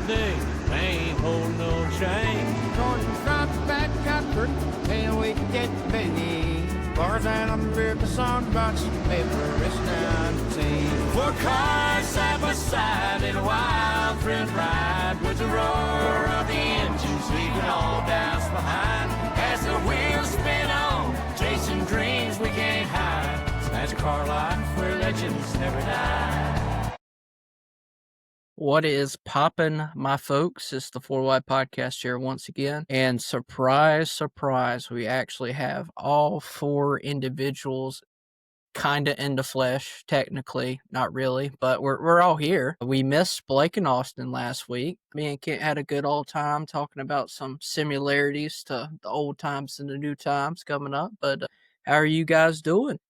day. I ain't holding no chain. Jordan's right back after, and we can get Benny. Bars and I'm beer, the song about some paper, it's 19. Four cars side by side in a wild thrill ride with the roar of the engines leaving all doubts behind. As the wheels spin on, chasing dreams we can't hide. That's a car life where legends never die. What is poppin', my folks? It's the 4Y Podcast here once again. And surprise, surprise, we actually have all four individuals kind of in the flesh, technically. Not really, but we're all here. We missed Blake and Austin last week. Me and Kent had a good old time talking about some similarities to the old times and the new times coming up. But how are you guys doing?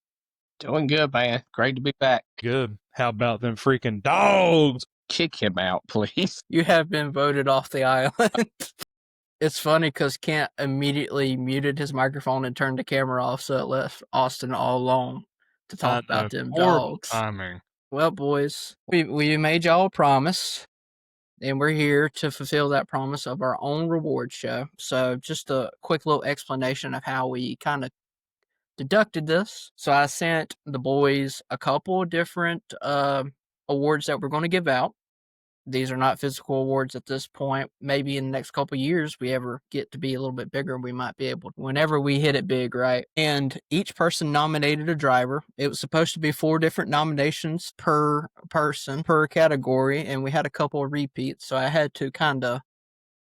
Doing good, man. Great to be back. Good. How about them freaking dogs? Kick him out, please. You have been voted off the island. It's funny because Kent immediately muted his microphone and turned the camera off, so it left Austin all alone to talk about them dogs. Timing. Well, boys, we made y'all a promise, and we're here to fulfill that promise of our own reward show. So just a quick little explanation of how we kind of deducted this. So I sent the boys a couple of different awards that we're going to give out. These are not physical awards at this point. Maybe in the next couple of years, we ever get to be a little bit bigger, we might be able to, whenever we hit it big, right? And each person nominated a driver. It was supposed to be 4 different nominations per person, per category, and we had a couple of repeats. So I had to kind of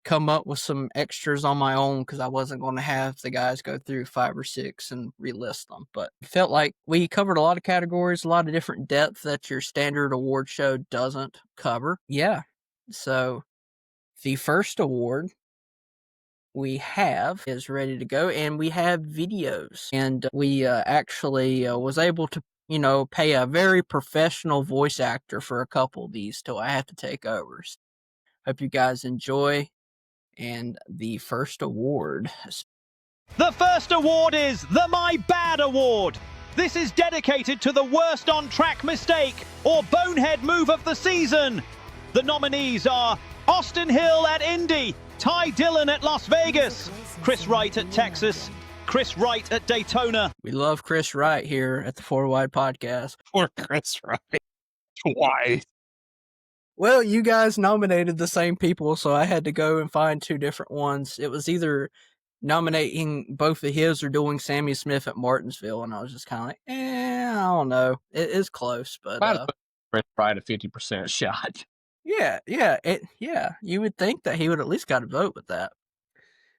come up with some extras on my own because I wasn't going to have the guys go through 5 or 6 and relist them. But it felt like we covered a lot of categories, a lot of different depth that your standard award show doesn't cover. Yeah. So the first award we have is ready to go, and we have videos. And we actually was able to, pay a very professional voice actor for a couple of these till I had to take over. So hope you guys enjoy. And the first award. The first award is the My Bad Award. This is dedicated to the worst on-track mistake or bonehead move of the season. The nominees are Austin Hill at Indy, Ty Dillon at Las Vegas, Chris Wright at Texas, Chris Wright at Daytona. We love Chris Wright here at the 4Y Podcast. Poor Chris Wright. Twice. Well, you guys nominated the same people, so I had to go and find 2 different ones. It was either nominating both of his or doing Sammy Smith at Martinsville, and I was just kind of like, I don't know. It is close, but Chris Wright a 50% shot. yeah, you would think that he would at least got a vote with that.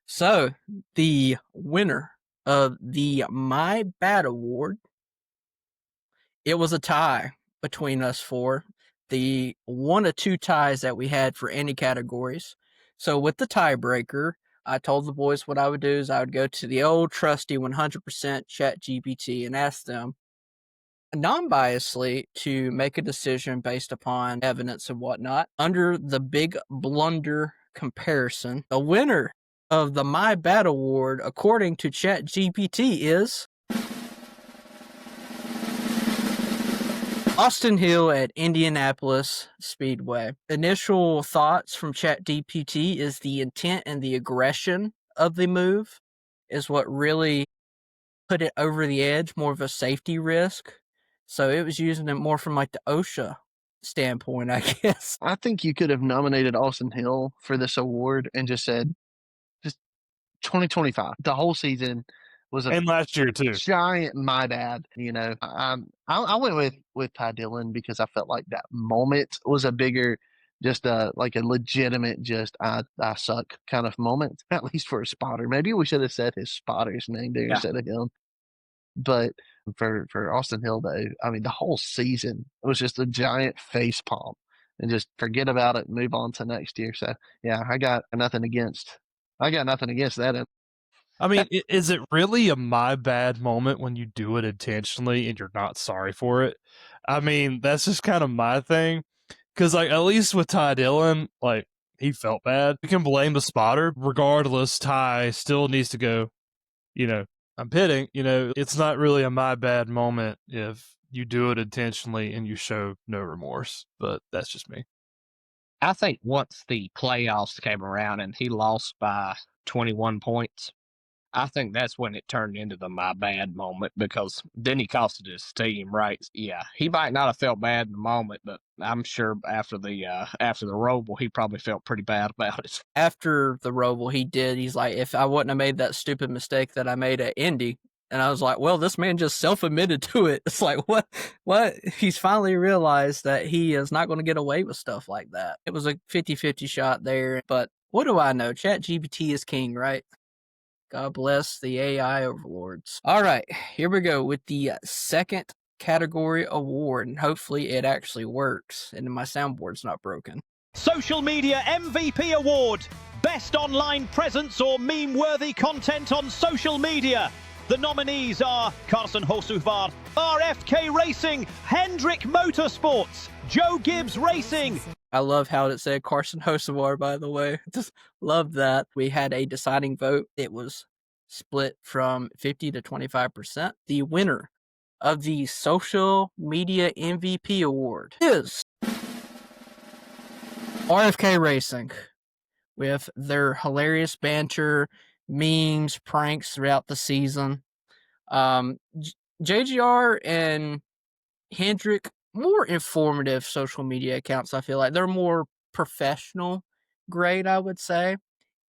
So, the winner of the My Bad Award, it was a tie between us 4. The 1 of 2 ties that we had for any categories. So with the tiebreaker, I told the boys what I would do is I would go to the old trusty 100% ChatGPT and ask them non-biasly to make a decision based upon evidence and whatnot. Under the big blunder comparison, the winner of the My Bad Award, according to ChatGPT, is Austin Hill at Indianapolis Speedway. Initial thoughts from ChatGPT is the intent and the aggression of the move is what really put it over the edge, more of a safety risk. So it was using it more from like the OSHA standpoint, I guess. I think you could have nominated Austin Hill for this award and just said, just 2025. The whole season was a And last year, too. giant my bad. I went with Ty Dillon because I felt like that moment was a bigger, just like a legitimate, just I suck kind of moment, at least for a spotter. Maybe we should have said his spotter's name there instead of him. But for Austin Hill, though, I mean, the whole season was just a giant face palm and just forget about it and move on to next year. So, yeah, I got nothing against that. I mean, is it really a my bad moment when you do it intentionally and you're not sorry for it? I mean, that's just kind of my thing. Because, like, at least with Ty Dillon, like, he felt bad. You can blame the spotter. Regardless, Ty still needs to go, I'm pitting. It's not really a my bad moment if you do it intentionally and you show no remorse. But that's just me. I think once the playoffs came around and he lost by 21 points, I think that's when it turned into the my bad moment because then he costed his team, right? Yeah, he might not have felt bad in the moment, but I'm sure after the Roval, he probably felt pretty bad about it. After the Roval, he did. He's like, if I wouldn't have made that stupid mistake that I made at Indy, and I was like, well, this man just self-admitted to it. It's like, what? He's finally realized that he is not going to get away with stuff like that. It was a 50-50 shot there, but what do I know? ChatGPT is king, right? God bless the AI overlords. All right, here we go with the second category award, and hopefully it actually works and my soundboard's not broken. Social Media MVP Award. Best online presence or meme-worthy content on social media. The nominees are Carson Hocevar, RFK Racing, Hendrick Motorsports, Joe Gibbs Racing. I love how it said Carson Hocevar, by the way. Just love that. We had a deciding vote. It was split from 50 to 25%. The winner of the Social Media MVP Award is RFK Racing, with their hilarious banter, memes, pranks throughout the season. JGR and Hendrick, more informative social media accounts, I feel like. They're more professional grade, I would say.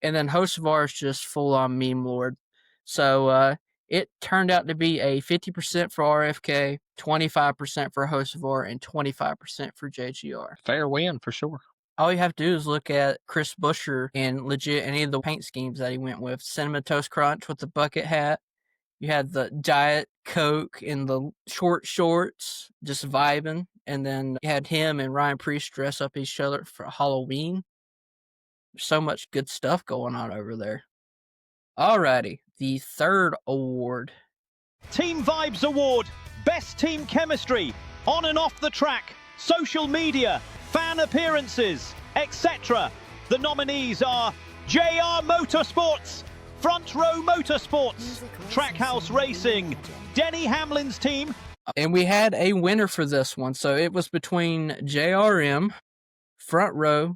And then Hocevar is just full-on meme lord. So it turned out to be a 50% for RFK, 25% for Hocevar, and 25% for JGR. Fair win for sure. All you have to do is look at Chris Buescher and legit any of the paint schemes that he went with. Cinnamon Toast Crunch with the bucket hat. You had the Diet Coke in the short shorts, just vibing. And then you had him and Ryan Priest dress up each other for Halloween. There's so much good stuff going on over there. Alrighty, the third award. Team Vibes Award. Best team chemistry. On and off the track. Social media. Fan appearances. Etc. The nominees are JR Motorsports, Front Row Motorsports, Trackhouse Racing, Denny Hamlin's team. And we had a winner for this one. So it was between JRM, Front Row,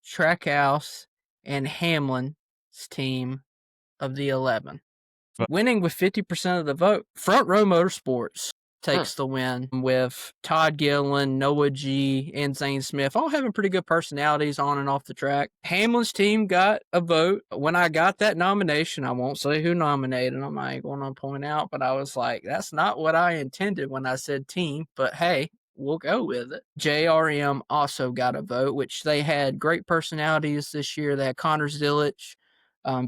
Trackhouse, and Hamlin's team of the 11. Winning with 50% of the vote, Front Row Motorsports takes the win, with Todd Gillen, Noah G, and Zane Smith all having pretty good personalities on and off the track. Hamlin's team got a vote. When I got that nomination, I won't say who nominated them, I ain't going to point out, but I was like, that's not what I intended when I said team, but hey, we'll go with it. JRM also got a vote, which they had great personalities this year. They had Connor Zillich,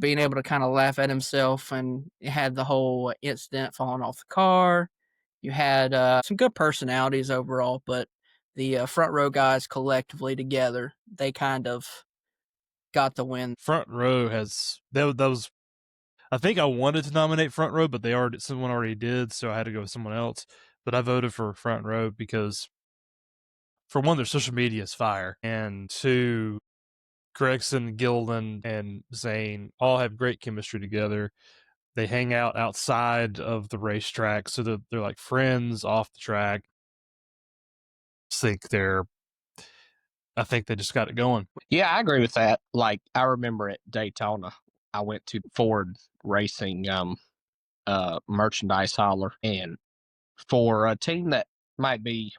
being able to kind of laugh at himself, and had the whole incident falling off the car. You had some good personalities overall, but the Front Row guys collectively together, they kind of got the win. Front Row has that was. I think I wanted to nominate Front Row, but someone already did, so I had to go with someone else. But I voted for Front Row because, for one, their social media is fire, and two, Gregson, Gilden, and Zane all have great chemistry together. They hang out outside of the racetrack, so they're like friends off the track. I think they just got it going. Yeah, I agree with that. Like, I remember at Daytona, I went to Ford Racing merchandise hauler, and for a team that might be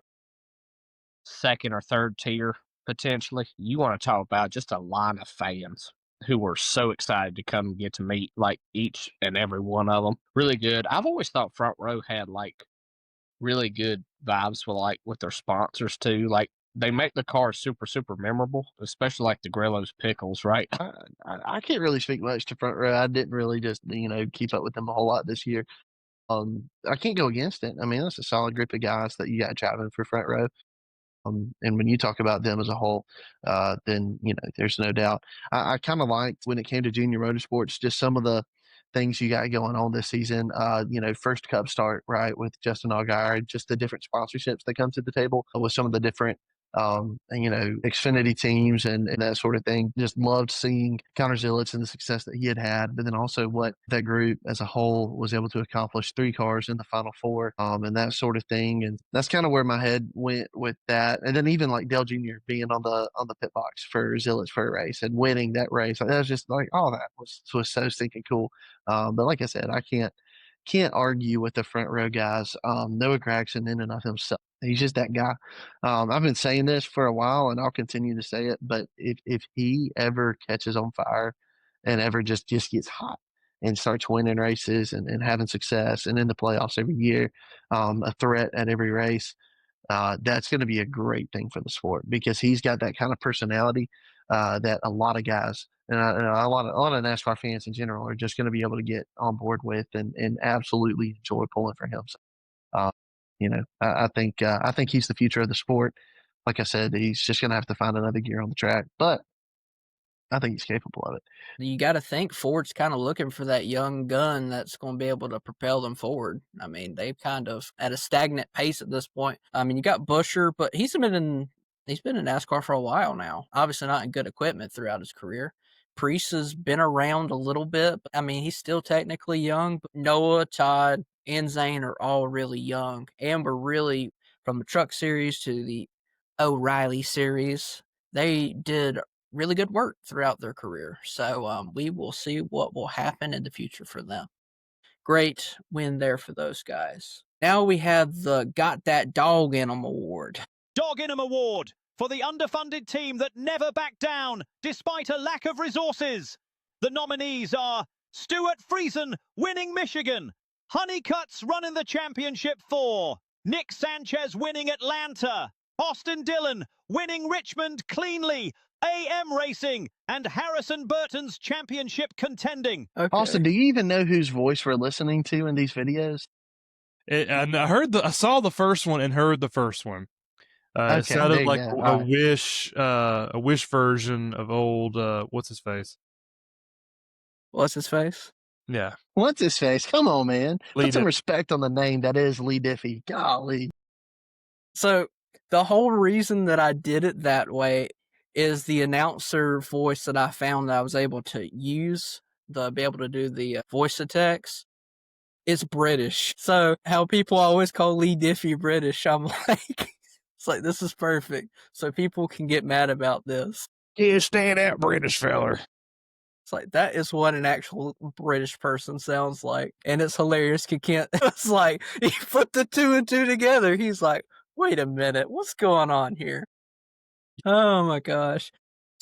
second or third tier potentially, you want to talk about just a line of fans who were so excited to come get to meet like each and every one of them. Really good. I've always thought Front Row had like really good vibes with their sponsors too. Like, they make the cars super, super memorable, especially like the Grillo's Pickles, right? I can't really speak much to Front Row. I didn't really just keep up with them a whole lot this year. I can't go against it. I mean, that's a solid group of guys that you got driving for Front Row. And when you talk about them as a whole, then there's no doubt. I kind of liked when it came to junior motorsports, just some of the things you got going on this season. First Cup start, right, with Justin Allgaier, just the different sponsorships that come to the table with some of the different and, Xfinity teams and that sort of thing. Just loved seeing Connor Zillitz and the success that he had, but then also what that group as a whole was able to accomplish, 3 cars in the Final Four, and that sort of thing. And that's kind of where my head went with that. And then even like Dale Jr. being on the pit box for Zillitz for a race and winning that race, like, that was just like, oh, that was so stinking cool. But like I said, I can't argue with the front row guys. Noah Gragson in and of himself, he's just that guy. I've been saying this for a while, and I'll continue to say it. But if he ever catches on fire, and ever just gets hot and starts winning races and having success and in the playoffs every year, a threat at every race, that's going to be a great thing for the sport because he's got that kind of personality that a lot of guys and a lot of NASCAR fans in general are just going to be able to get on board with and absolutely enjoy pulling for him. So, I think he's the future of the sport. Like I said, he's just going to have to find another gear on the track, but I think he's capable of it. You got to think Ford's kind of looking for that young gun that's going to be able to propel them forward. I mean, they've kind of at a stagnant pace at this point. I mean, you got Busher, but he's been in NASCAR for a while now. Obviously not in good equipment throughout his career. Priest has been around a little bit. But, I mean, he's still technically young. But Noah, Todd, and Zane are all really young. And we're really, from the Truck Series to the O'Reilly Series, they did really good work throughout their career. So we will see what will happen in the future for them. Great win there for those guys. Now we have the Got That Dog in 'em award. Dog in 'em award for the underfunded team that never backed down despite a lack of resources. The nominees are Stuart Friesen winning Michigan, Honeycutt's running the championship 4, Nick Sanchez winning Atlanta, Austin Dillon winning Richmond cleanly, AM Racing, and Harrison Burton's championship contending. Okay. Austin, do you even know whose voice we're listening to in these videos? And I saw the first one and heard the first one. Okay, it sounded like go. a Wish version of old what's his face? What's his face? Yeah. What's his face? Come on, man. Lee Put some Diffie. respect on the name. That is Lee Diffie. Golly. So the whole reason that I did it that way is the announcer voice that I found that I was able to use, be able to do the voice to text. It's British. So how people always call Lee Diffie British, I'm like, it's like, this is perfect. So people can get mad about this. Yeah, stand out, British feller. It's like, that is what an actual British person sounds like. And it's hilarious. It's like, he put the 2 and 2 together. He's like, wait a minute, what's going on here? Oh my gosh.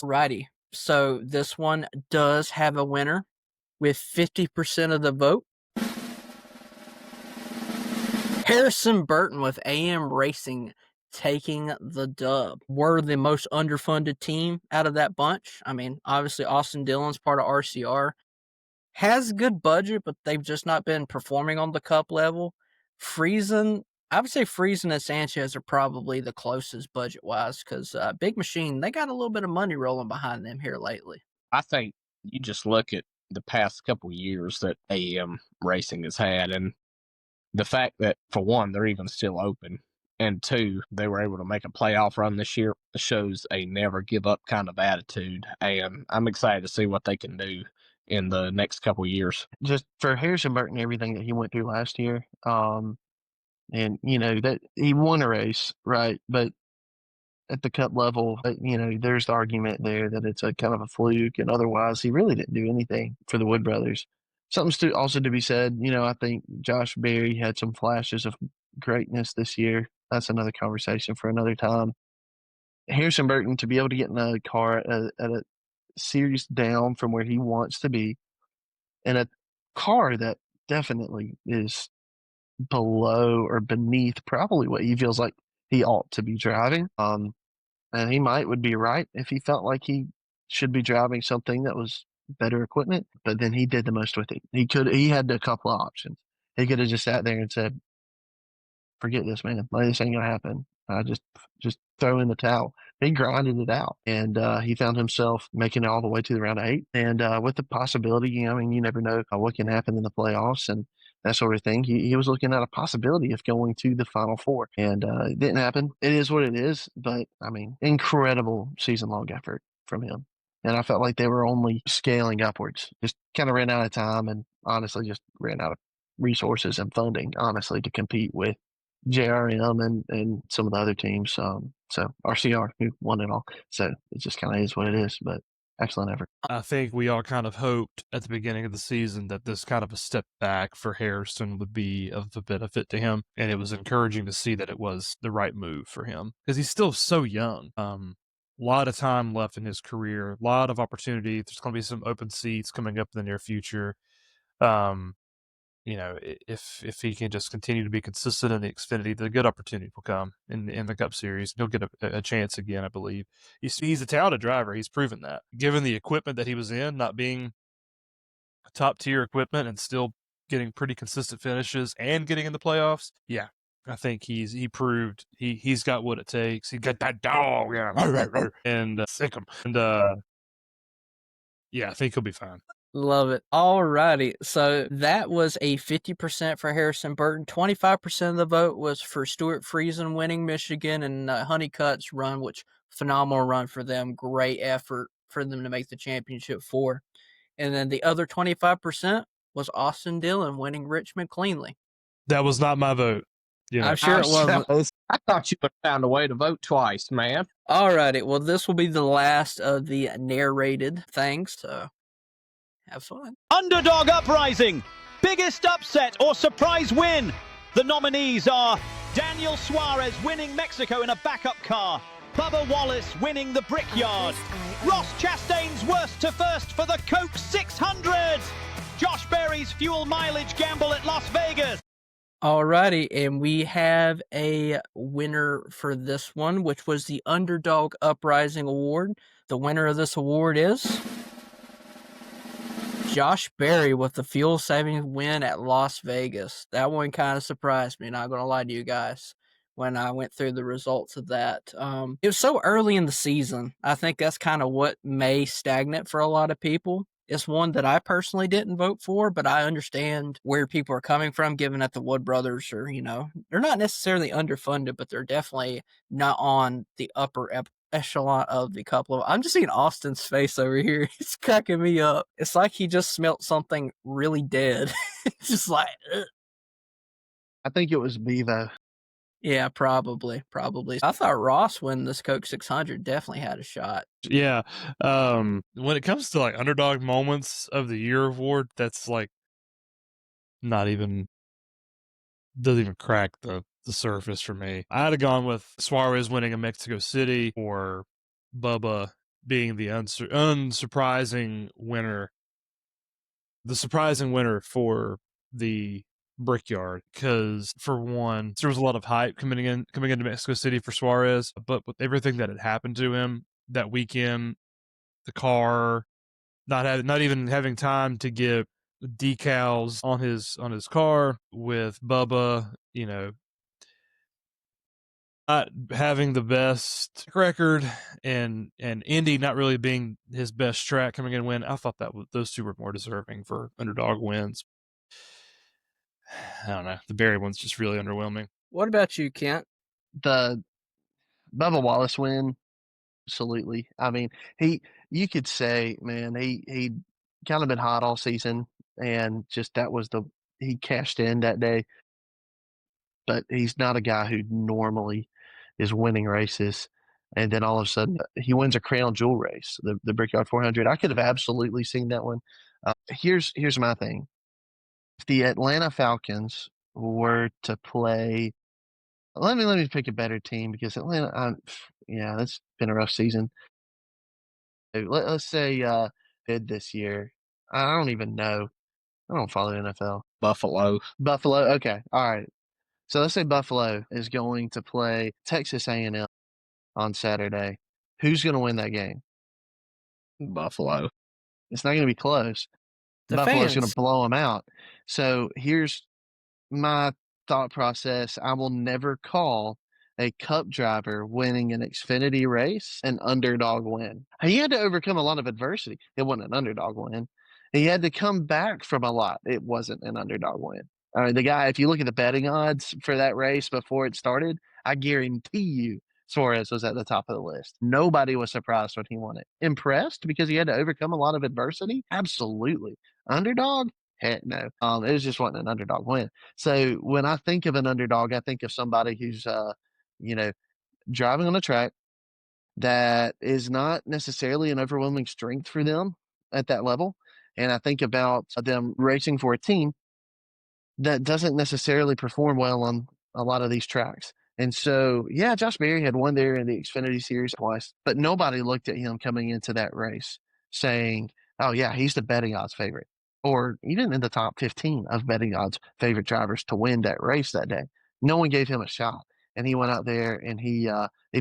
Righty. So this one does have a winner with 50% of the vote. Harrison Burton with AM Racing taking the dub. We're the most underfunded team out of that bunch. I mean, obviously Austin Dillon's part of RCR. Has good budget, but they've just not been performing on the cup level. Friesen, I would say Friesen and Sanchez are probably the closest budget-wise because Big Machine, they got a little bit of money rolling behind them here lately. I think you just look at the past couple years that AM Racing has had, and the fact that, for one, they're even still open, and two, they were able to make a playoff run this year shows a never give up kind of attitude. And I'm excited to see what they can do in the next couple years. Just for Harrison Burton, everything that he went through last year, and that he won a race, right? But at the cup level, there's the argument there that it's a kind of a fluke, and otherwise he really didn't do anything for the Wood brothers. Something also to be said, I think Josh Berry had some flashes of greatness this year. That's another conversation for another time. Harrison Burton, to be able to get in a car at a series down from where he wants to be, in a car that definitely is below or beneath probably what he feels like he ought to be driving. And he would be right if he felt like he should be driving something that was better equipment, but then he did the most with it. He had a couple of options. He could have just sat there and said, forget this, man. Like, this ain't gonna happen. I just throw in the towel. He grinded it out, and he found himself making it all the way to the round of 8. And with the possibility, you never know what can happen in the playoffs. And that sort of thing. He was looking at a possibility of going to the Final Four, and it didn't happen. It is what it is, but I mean, incredible season-long effort from him. And I felt like they were only scaling upwards. Just kind of ran out of time, and honestly, just ran out of resources and funding, honestly, to compete with JRM and some of the other teams. So RCR, who won it all. So it just kind of is what it is. But excellent effort. I think we all kind of hoped at the beginning of the season that this kind of a step back for Harrison would be of a benefit to him, and it was encouraging to see that it was the right move for him because he's still so young. A lot of time left in his career, a lot of opportunity. There's going to be some open seats coming up in the near future. If he can just continue to be consistent in the Xfinity, the good opportunity will come in the Cup Series. He'll get a chance again, I believe. He's a talented driver. He's proven that. Given the equipment that he was in, not being top tier equipment and still getting pretty consistent finishes and getting in the playoffs, yeah, I think he proved he's got what it takes. He got that dog, yeah, and sick him, and yeah, I think he'll be fine. Love it. Alrighty. So that was a 50% for Harrison Burton. 25% of the vote was for Stuart Friesen winning Michigan and Honeycutt's run, which phenomenal run for them. Great effort for them to make the championship four. And then the other 25% was Austin Dillon winning Richmond cleanly. That was not my vote. I'm sure it wasn't. I thought you would have found a way to vote twice, man. Alrighty. Well, this will be the last of the narrated things. So have fun. Underdog Uprising, biggest upset or surprise win. The nominees are Daniel Suarez winning Mexico in a backup car, Bubba Wallace winning the Brickyard, Ross Chastain's worst to first for the Coke 600, Josh Berry's fuel mileage gamble at Las Vegas. Alrighty, and we have a winner for this one, which was the Underdog Uprising Award. The winner of this award is Josh Berry with the fuel saving win at Las Vegas. That one kind of surprised me, not going to lie to you guys, when I went through the results of that. It was so early in the season. I think that's kind of what may stagnate for a lot of people. It's one that I personally didn't vote for, but I understand where people are coming from, given that the Wood brothers are, they're not necessarily underfunded, but they're definitely not on the upper echelon of the couple of. I'm just seeing Austin's face over here. It's cracking me up. It's like he just smelt something really dead. It's just like, ugh. I think it was Bevo. Yeah, probably. I thought Ross winning this Coke 600 definitely had a shot. Yeah. When it comes to like underdog moments of the year award, that's like doesn't even crack the surface for me. I'd have gone with Suarez winning in Mexico City or Bubba being the unsurprising winner. The surprising winner for the Brickyard, because for one, there was a lot of hype coming into Mexico City for Suarez, but with everything that had happened to him that weekend, the car, not even having time to get decals on his car, with Bubba, not having the best record, and Indy not really being his best track coming in win, I thought that those two were more deserving for underdog wins. I don't know. The Barry one's just really underwhelming. What about you, Kent? The Bubba Wallace win, absolutely. I mean, you could say, man, he kind of been hot all season, and just he cashed in that day. But he's not a guy who normally is winning races, and then all of a sudden he wins a crown jewel race, the Brickyard 400. I could have absolutely seen that one. Here's my thing: if the Atlanta Falcons were to play, let me pick a better team, because Atlanta, that's been a rough season. Let's say this year. I don't even know. I don't follow the NFL. Buffalo. Okay. All right. So let's say Buffalo is going to play Texas A&M on Saturday. Who's going to win that game? Buffalo. It's not going to be close. Buffalo's going to blow them out. So here's my thought process. I will never call a Cup driver winning an Xfinity race an underdog win. He had to overcome a lot of adversity. It wasn't an underdog win. He had to come back from a lot. It wasn't an underdog win. The guy, if you look at the betting odds for that race before it started, I guarantee you Suarez was at the top of the list. Nobody was surprised when he won it. Impressed because he had to overcome a lot of adversity? Absolutely. Underdog? Heck no. It was just wasn't an underdog win. So when I think of an underdog, I think of somebody who's, you know, driving on a track that is not necessarily an overwhelming strength for them at that level. And I think about them racing for a team that doesn't necessarily perform well on a lot of these tracks. And so, yeah, Josh Berry had won there in the Xfinity Series twice, but nobody looked at him coming into that race saying, oh, yeah, he's the betting odds favorite, or even in the top 15 of betting odds favorite drivers to win that race that day. No one gave him a shot. And he went out there and he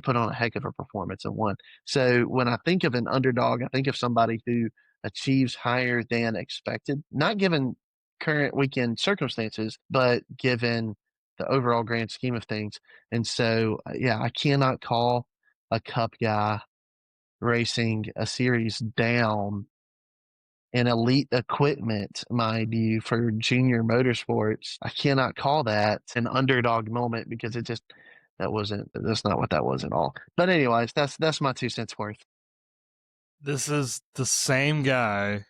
put on a heck of a performance and won. So when I think of an underdog, I think of somebody who achieves higher than expected, not given current weekend circumstances, but given the overall grand scheme of things. And so, yeah, I cannot call a Cup guy racing a series down in elite equipment, mind you, for junior motorsports. I cannot call that an underdog moment because that's not what that was at all. But anyways, that's my 2 cents worth. This is the same guy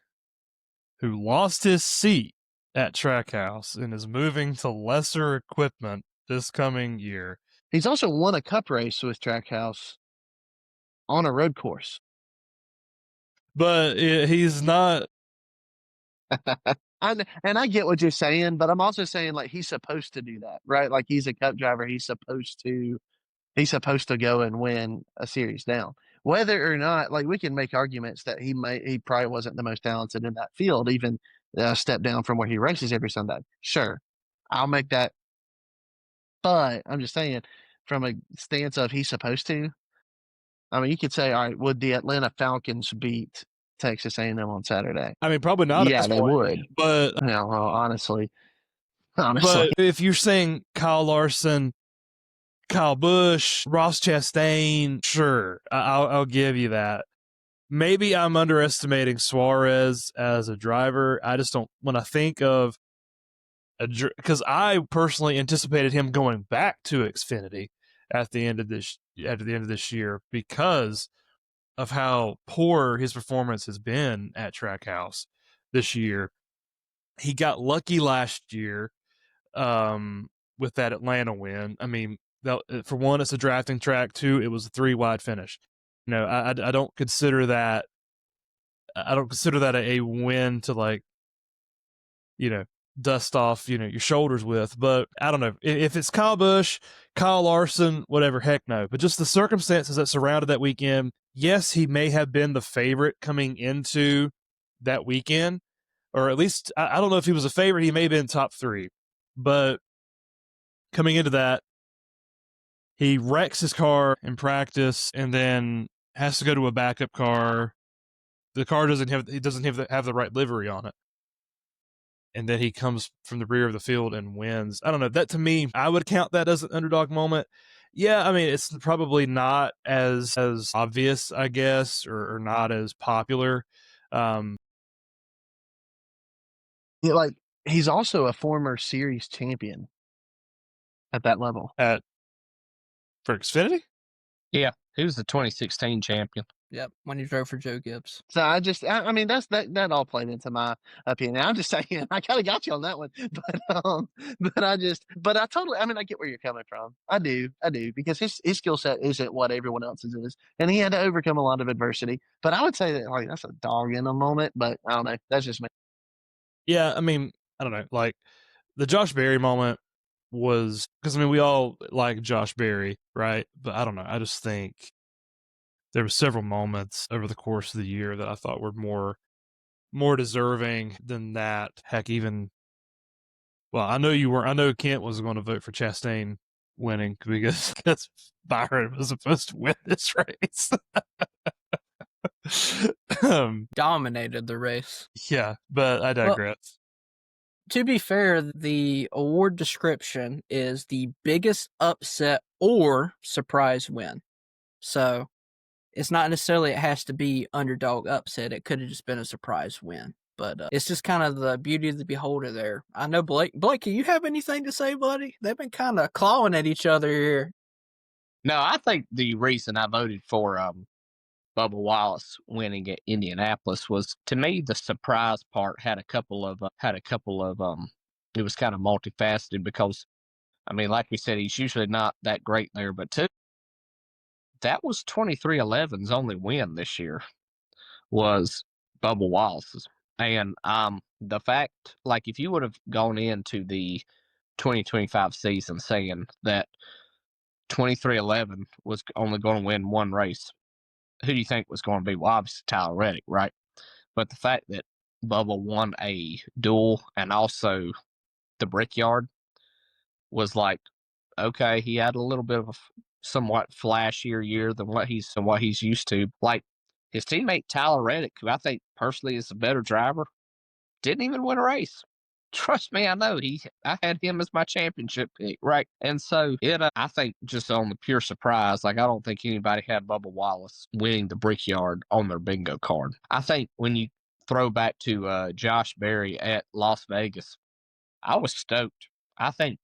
who lost his seat at Trackhouse and is moving to lesser equipment this coming year. He's also won a Cup race with Trackhouse on a road course. But he's not. And I get what you're saying, but I'm also saying like he's supposed to do that, right? Like he's a Cup driver, he's supposed to go and win a series down. Whether or not, like we can make arguments that he probably wasn't the most talented in that field, even a step down from where he races every Sunday. Sure, I'll make that. But I'm just saying, from a stance of he's supposed to. I mean, you could say, all right, would the Atlanta Falcons beat Texas A&M on Saturday? I mean, probably not. Yeah, they would. But well, honestly. But if you're saying Kyle Larson, Kyle Busch, Ross Chastain, sure, I'll give you that. Maybe I'm underestimating Suarez as a driver. I just don't, when I think of because I personally anticipated him going back to Xfinity at the end of this year because of how poor his performance has been at Trackhouse this year. He got lucky last year with that Atlanta win. I mean, for one, it's a drafting track. Two, it was a 3-wide finish. I don't consider that. I don't consider that a win to like, dust off, your shoulders with. But I don't know if it's Kyle Busch, Kyle Larson, whatever. Heck no. But just the circumstances that surrounded that weekend. Yes, he may have been the favorite coming into that weekend, or at least I don't know if he was a favorite. He may have been top 3, but coming into that, he wrecks his car in practice and then has to go to a backup car. The car doesn't have the right livery on it. And then he comes from the rear of the field and wins. I don't know. That to me, I would count that as an underdog moment. Yeah, I mean, it's probably not as obvious, I guess, or not as popular. Like he's also a former series champion at that level. For Xfinity? Yeah, he was the 2016 champion. Yep, when he drove for Joe Gibbs. So I mean, that all played into my opinion. I'm just saying, I kind of got you on that one, but I totally, I mean, I get where you're coming from. I do, because his skill set isn't what everyone else's is, and he had to overcome a lot of adversity. But I would say that like that's a dog in a moment, but I don't know. That's just me. Yeah, I mean, I don't know. Like the Josh Berry moment was because I mean we all like Josh Berry, right? But I don't know. I just think there were several moments over the course of the year that I thought were more deserving than that. Heck, even I know Kent was going to vote for Chastain winning because Byron was supposed to win this race. Dominated the race. Yeah, but I digress. Well, to be fair, the award description is the biggest upset or surprise win. So it's not necessarily it has to be underdog upset. It could have just been a surprise win. But it's just kind of the beauty of the beholder there. I know Blakey, you have anything to say, buddy? They've been kind of clawing at each other here. No, I think the reason I voted for Bubba Wallace winning at Indianapolis was, to me, the surprise part had a couple of it was kind of multifaceted because, I mean, like we said, he's usually not that great there, but that was 23XI's only win this year was Bubba Wallace's. And the fact, like, if you would have gone into the 2025 season saying that 23XI was only going to win one race, who do you think was going to be? Well, obviously Tyler Reddick, right? But the fact that Bubba won a duel and also the Brickyard was like, okay, he had a little bit of a somewhat flashier year than what he's used to. Like his teammate Tyler Reddick, who I think personally is a better driver, didn't even win a race. Trust me, I know. I had him as my championship pick, right? And so I think just on the pure surprise, like I don't think anybody had Bubba Wallace winning the Brickyard on their bingo card. I think when you throw back to Josh Berry at Las Vegas, I was stoked. I think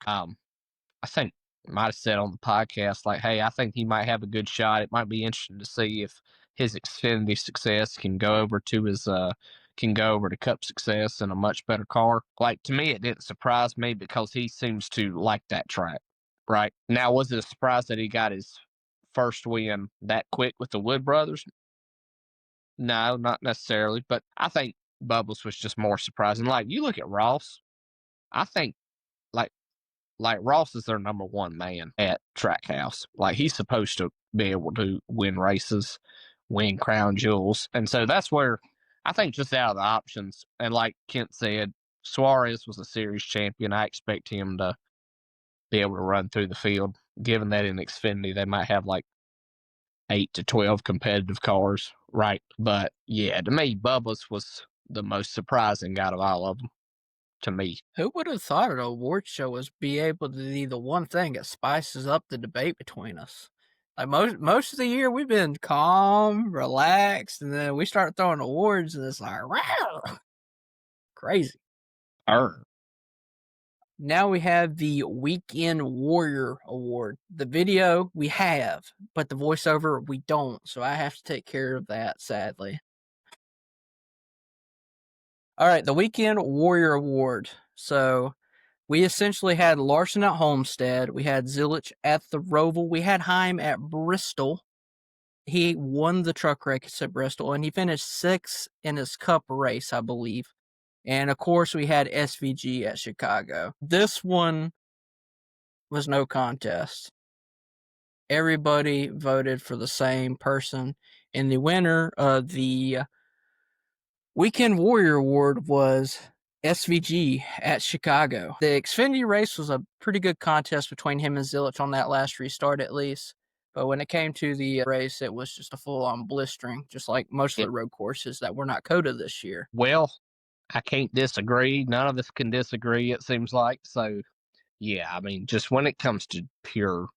might have said on the podcast, like, hey, I think he might have a good shot. It might be interesting to see if his Xfinity success can go over to Cup success in a much better car. Like, to me, it didn't surprise me because he seems to like that track, right? Now, was it a surprise that he got his first win that quick with the Wood brothers? No, not necessarily, but I think Bubbles was just more surprising. Like, you look at Ross, I think, like Ross is their number one man at Trackhouse. Like he's supposed to be able to win races, win crown jewels. And so that's where I think just out of the options, and like Kent said, Suarez was a series champion. I expect him to be able to run through the field, given that in Xfinity they might have like 8 to 12 competitive cars, right? But yeah, to me, Bubba's was the most surprising out of all of them. To me, Who would have thought an award show was be able to be the one thing that spices up the debate between us? Like most of the year, we've been calm, relaxed, and then we start throwing awards, and it's like, wow, crazy. Now we have the Weekend Warrior Award. The video we have, but the voiceover we don't, so I have to take care of that, sadly. All right, the Weekend Warrior Award. So we essentially had Larson at Homestead. We had Zilich at the Roval. We had Heim at Bristol. He won the truck race at Bristol, and he finished 6th in his Cup race, I believe. And, of course, we had SVG at Chicago. This one was no contest. Everybody voted for the same person. And the winner of the Weekend Warrior Award was SVG at Chicago. The Xfinity race was a pretty good contest between him and Zilich on that last restart, at least. But when it came to the race, it was just a full-on blistering, just like most of the road courses that were not COTA this year. Well, I can't disagree. None of us can disagree, it seems like. So, yeah, I mean, just when it comes to pure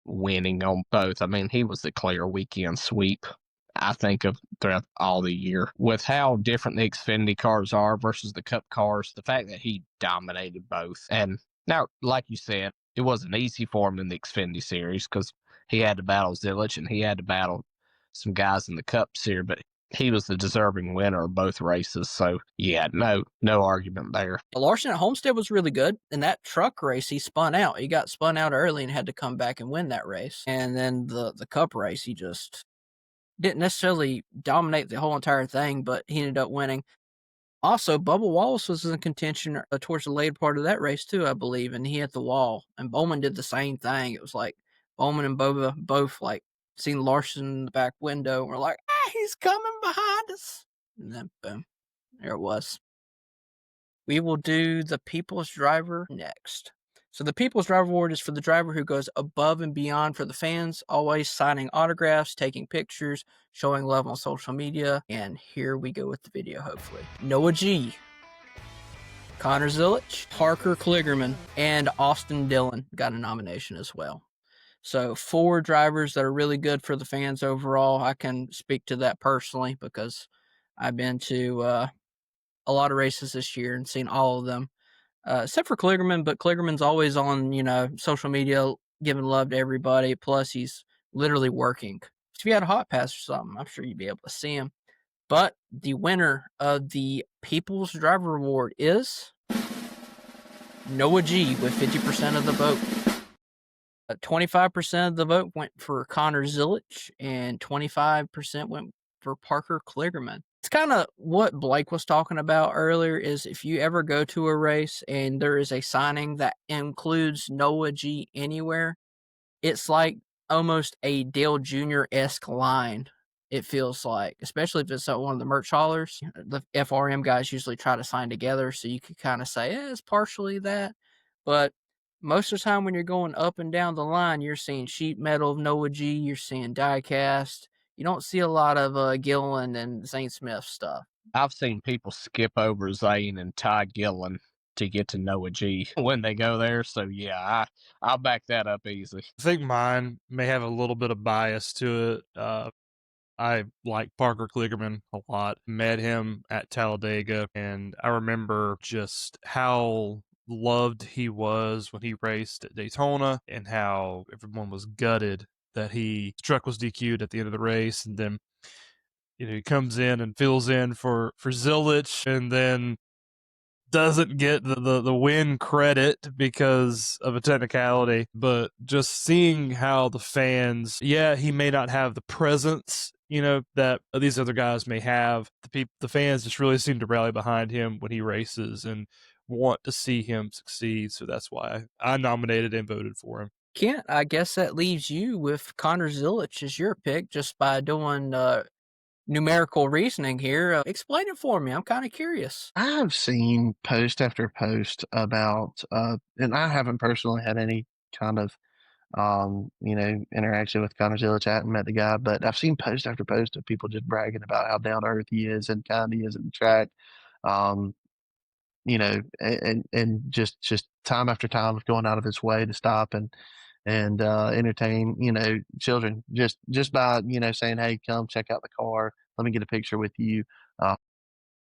winning on both, I mean, he was the clear weekend sweep, I think, of throughout all the year. With how different the Xfinity cars are versus the Cup cars, the fact that he dominated both. And now, like you said, it wasn't easy for him in the Xfinity series because he had to battle Zilich and he had to battle some guys in the Cup series, but he was the deserving winner of both races. So, yeah, no argument there. Larson at Homestead was really good. In that truck race, he spun out. He got spun out early and had to come back and win that race. And then the Cup race, he just didn't necessarily dominate the whole entire thing, but he ended up winning. Also, Bubba Wallace was in contention towards the later part of that race, too, I believe, and he hit the wall. And Bowman did the same thing. It was like Bowman and Bubba both, like, seen Larson in the back window and were like, he's coming behind us. And then, boom, there it was. We will do the People's Driver next. So the People's Driver Award is for the driver who goes above and beyond for the fans, always signing autographs, taking pictures, showing love on social media. And here we go with the video, hopefully. Noah G., Connor Zilich, Parker Kligerman, and Austin Dillon got a nomination as well. So 4 drivers that are really good for the fans overall. I can speak to that personally because I've been to a lot of races this year and seen all of them, except for Kligerman. But Kligerman's always on, social media giving love to everybody. Plus, he's literally working. If you had a hot pass or something, I'm sure you'd be able to see him. But the winner of the People's Driver Award is Noah G with 50% of the vote. 25% of the vote went for Connor Zilic, and 25% went for Parker Kligerman. It's kind of what Blake was talking about earlier, is if you ever go to a race and there is a signing that includes Noah G anywhere, it's like almost a Dale Jr.-esque line, it feels like, especially if it's at one of the merch haulers. The FRM guys usually try to sign together, so you could kind of say, it's partially that. But most of the time when you're going up and down the line, you're seeing sheet metal of Noah G, you're seeing diecast. You don't see a lot of Gillen and Zane Smith stuff. I've seen people skip over Zane and Ty Gillen to get to Noah G when they go there. So yeah, I'll back that up easy. I think mine may have a little bit of bias to it. I like Parker Kligerman a lot. Met him at Talladega, and I remember just how loved he was when he raced at Daytona, and how everyone was gutted that his truck was DQ'd at the end of the race. And then, he comes in and fills in for Zilic, and then doesn't get the win credit because of a technicality. But just seeing how the fans, he may not have the presence, that these other guys may have. The fans just really seem to rally behind him when he races and want to see him succeed. So that's why I nominated and voted for him. Kent, I guess that leaves you with Connor Zilic as your pick, just by doing numerical reasoning here. Explain it for me. I'm kind of curious. I've seen post after post about, and I haven't personally had any kind of, interaction with Connor Zilic. I haven't met the guy, but I've seen post after post of people just bragging about how down to earth he is and kind he is at the track. And just time after time of going out of his way to stop and entertain, children just by, saying, hey, come check out the car. Let me get a picture with you.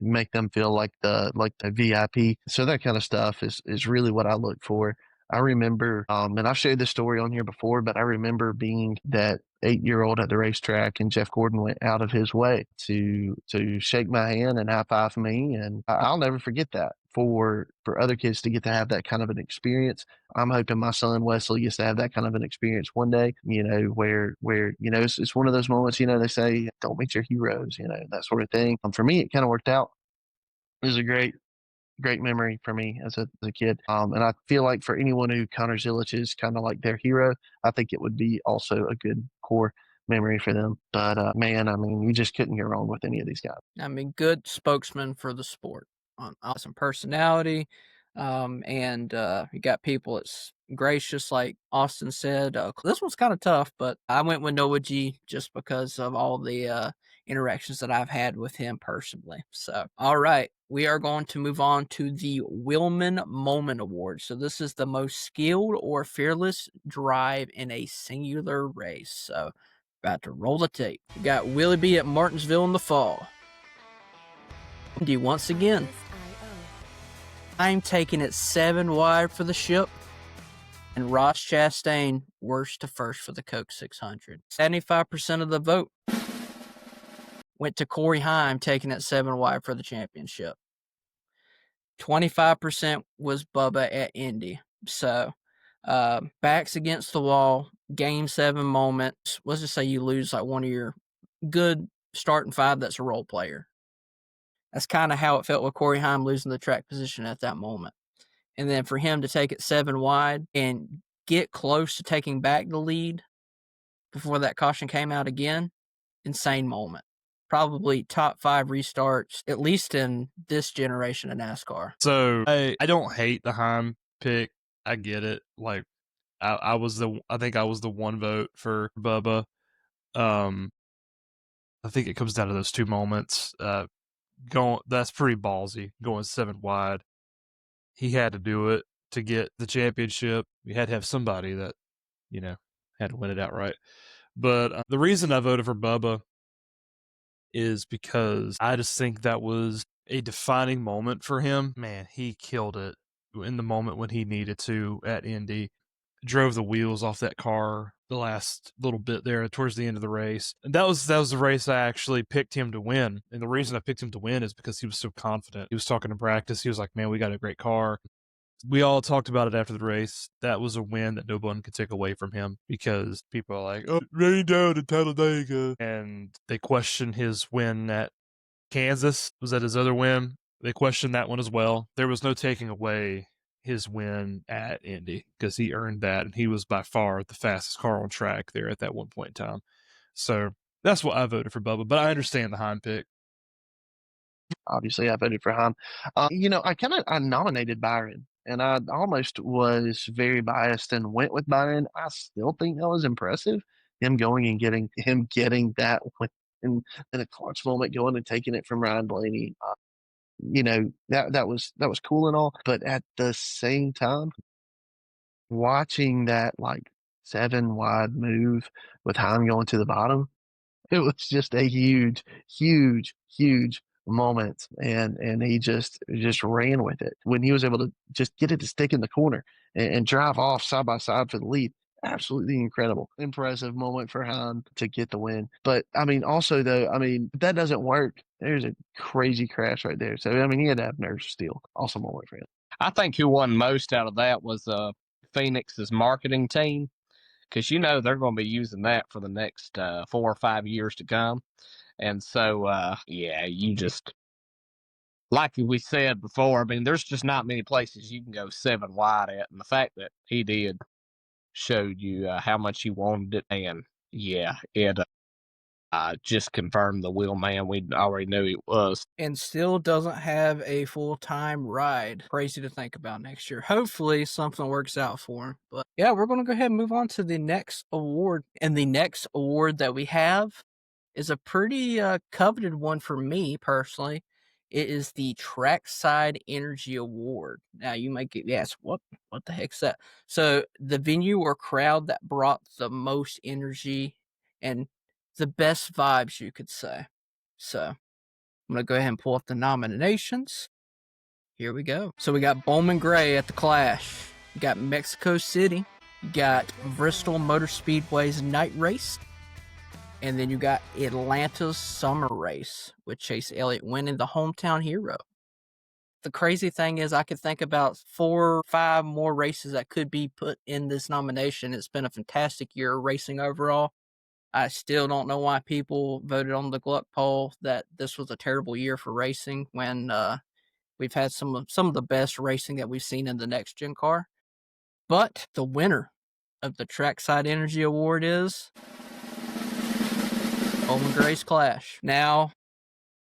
Make them feel like the VIP. So that kind of stuff is really what I look for. I remember, and I've shared this story on here before, but I remember being that 8-year-old at the racetrack, and Jeff Gordon went out of his way to shake my hand and high five me, and I'll never forget that. For other kids to get to have that kind of an experience, I'm hoping my son Wesley gets to have that kind of an experience one day. Where it's one of those moments. They say don't meet your heroes, that sort of thing. For me, it kind of worked out. It was a great memory for me as a kid. And I feel like for anyone who Connor Zilic is kind of like their hero, I think it would be also a good core memory for them. But man, you just couldn't get wrong with any of these guys. Good spokesman for the sport. Awesome personality. And you got people that's gracious, like Austin said. This one's kind of tough, but I went with Noah G just because of all the interactions that I've had with him personally. So, all right, we are going to move on to the Willman Moment Award. So this is the most skilled or fearless drive in a singular race. So, about to roll the tape. We got Willie B at Martinsville in the fall. Indy once again. I'm taking it 7 wide for the ship. And Ross Chastain, worst to first for the Coke 600. 75% of the vote went to Corey Heim, taking it 7 wide for the championship. 25% was Bubba at Indy. So, backs against the wall, game 7 moments. Let's just say you lose like one of your good starting 5 that's a role player. That's kind of how it felt with Corey Heim losing the track position at that moment. And then for him to take it 7 wide and get close to taking back the lead before that caution came out again, insane moment. Probably top 5 restarts, at least in this generation of NASCAR. So I don't hate the Heim pick. I get it. Like I think I was the 1 vote for Bubba. I think it comes down to those 2 moments. That's pretty ballsy, going 7 wide. He had to do it to get the championship. You had to have somebody that, had to win it outright. But the reason I voted for Bubba is because I just think that was a defining moment for him. Man, he killed it in the moment when he needed to at Indy. Drove the wheels off that car the last little bit there towards the end of the race. And that was the race I actually picked him to win. And the reason I picked him to win is because he was so confident. He was talking in practice. He was like, "Man, we got a great car." We all talked about it after the race. That was a win that no one could take away from him because people are like, "Oh, it rained down in Talladega," and they question his win at Kansas. Was that his other win? They questioned that one as well. There was no taking away his win at Indy because he earned that, and he was by far the fastest car on track there at that one point in time. So that's what I voted for Bubba, but I understand the Heim pick. Obviously, I voted for Heim. I nominated Byron, and I almost was very biased and went with Byron. I still think that was impressive. Him going and getting that win in a clutch moment, going and taking it from Ryan Blaney. That was cool and all, but at the same time, watching that like 7 wide move with Heim going to the bottom, it was just a huge, huge, huge moment, and he just ran with it when he was able to just get it to stick in the corner and drive off side by side for the lead. Absolutely incredible, impressive moment for Han to get the win. But I mean, also though, I mean, if that doesn't work, there's a crazy crash right there. So I mean, he had to have nerves of steel. Awesome moment for him. I think who won most out of that was Phoenix's marketing team, because they're going to be using that for the next 4 or 5 years to come. And so, yeah, you just, like we said before, I mean, there's just not many places you can go 7 wide at. And the fact that he did showed you how much he wanted it. And yeah, it just confirmed the wheel man we already knew he was. And still doesn't have a full-time ride. Crazy to think about next year. Hopefully something works out for him. But yeah, we're going to go ahead and move on to the next award. And the next award that we have is a pretty coveted one for me personally. It is the Trackside Energy Award. Now you might get asked, what the heck's that? So the venue or crowd that brought the most energy and the best vibes, you could say. So I'm going to go ahead and pull up the nominations. Here we go. So we got Bowman Gray at the Clash. We got Mexico City. You got Bristol Motor Speedway's Night Race. And then you got Atlanta's Summer Race with Chase Elliott winning the hometown hero. The crazy thing is I could think about 4 or 5 more races that could be put in this nomination. It's been a fantastic year of racing overall. I still don't know why people voted on the Gluck poll that this was a terrible year for racing when we've had some of the best racing that we've seen in the next gen car. But the winner of the Trackside Energy Award is Bowman Gray's Clash. Now,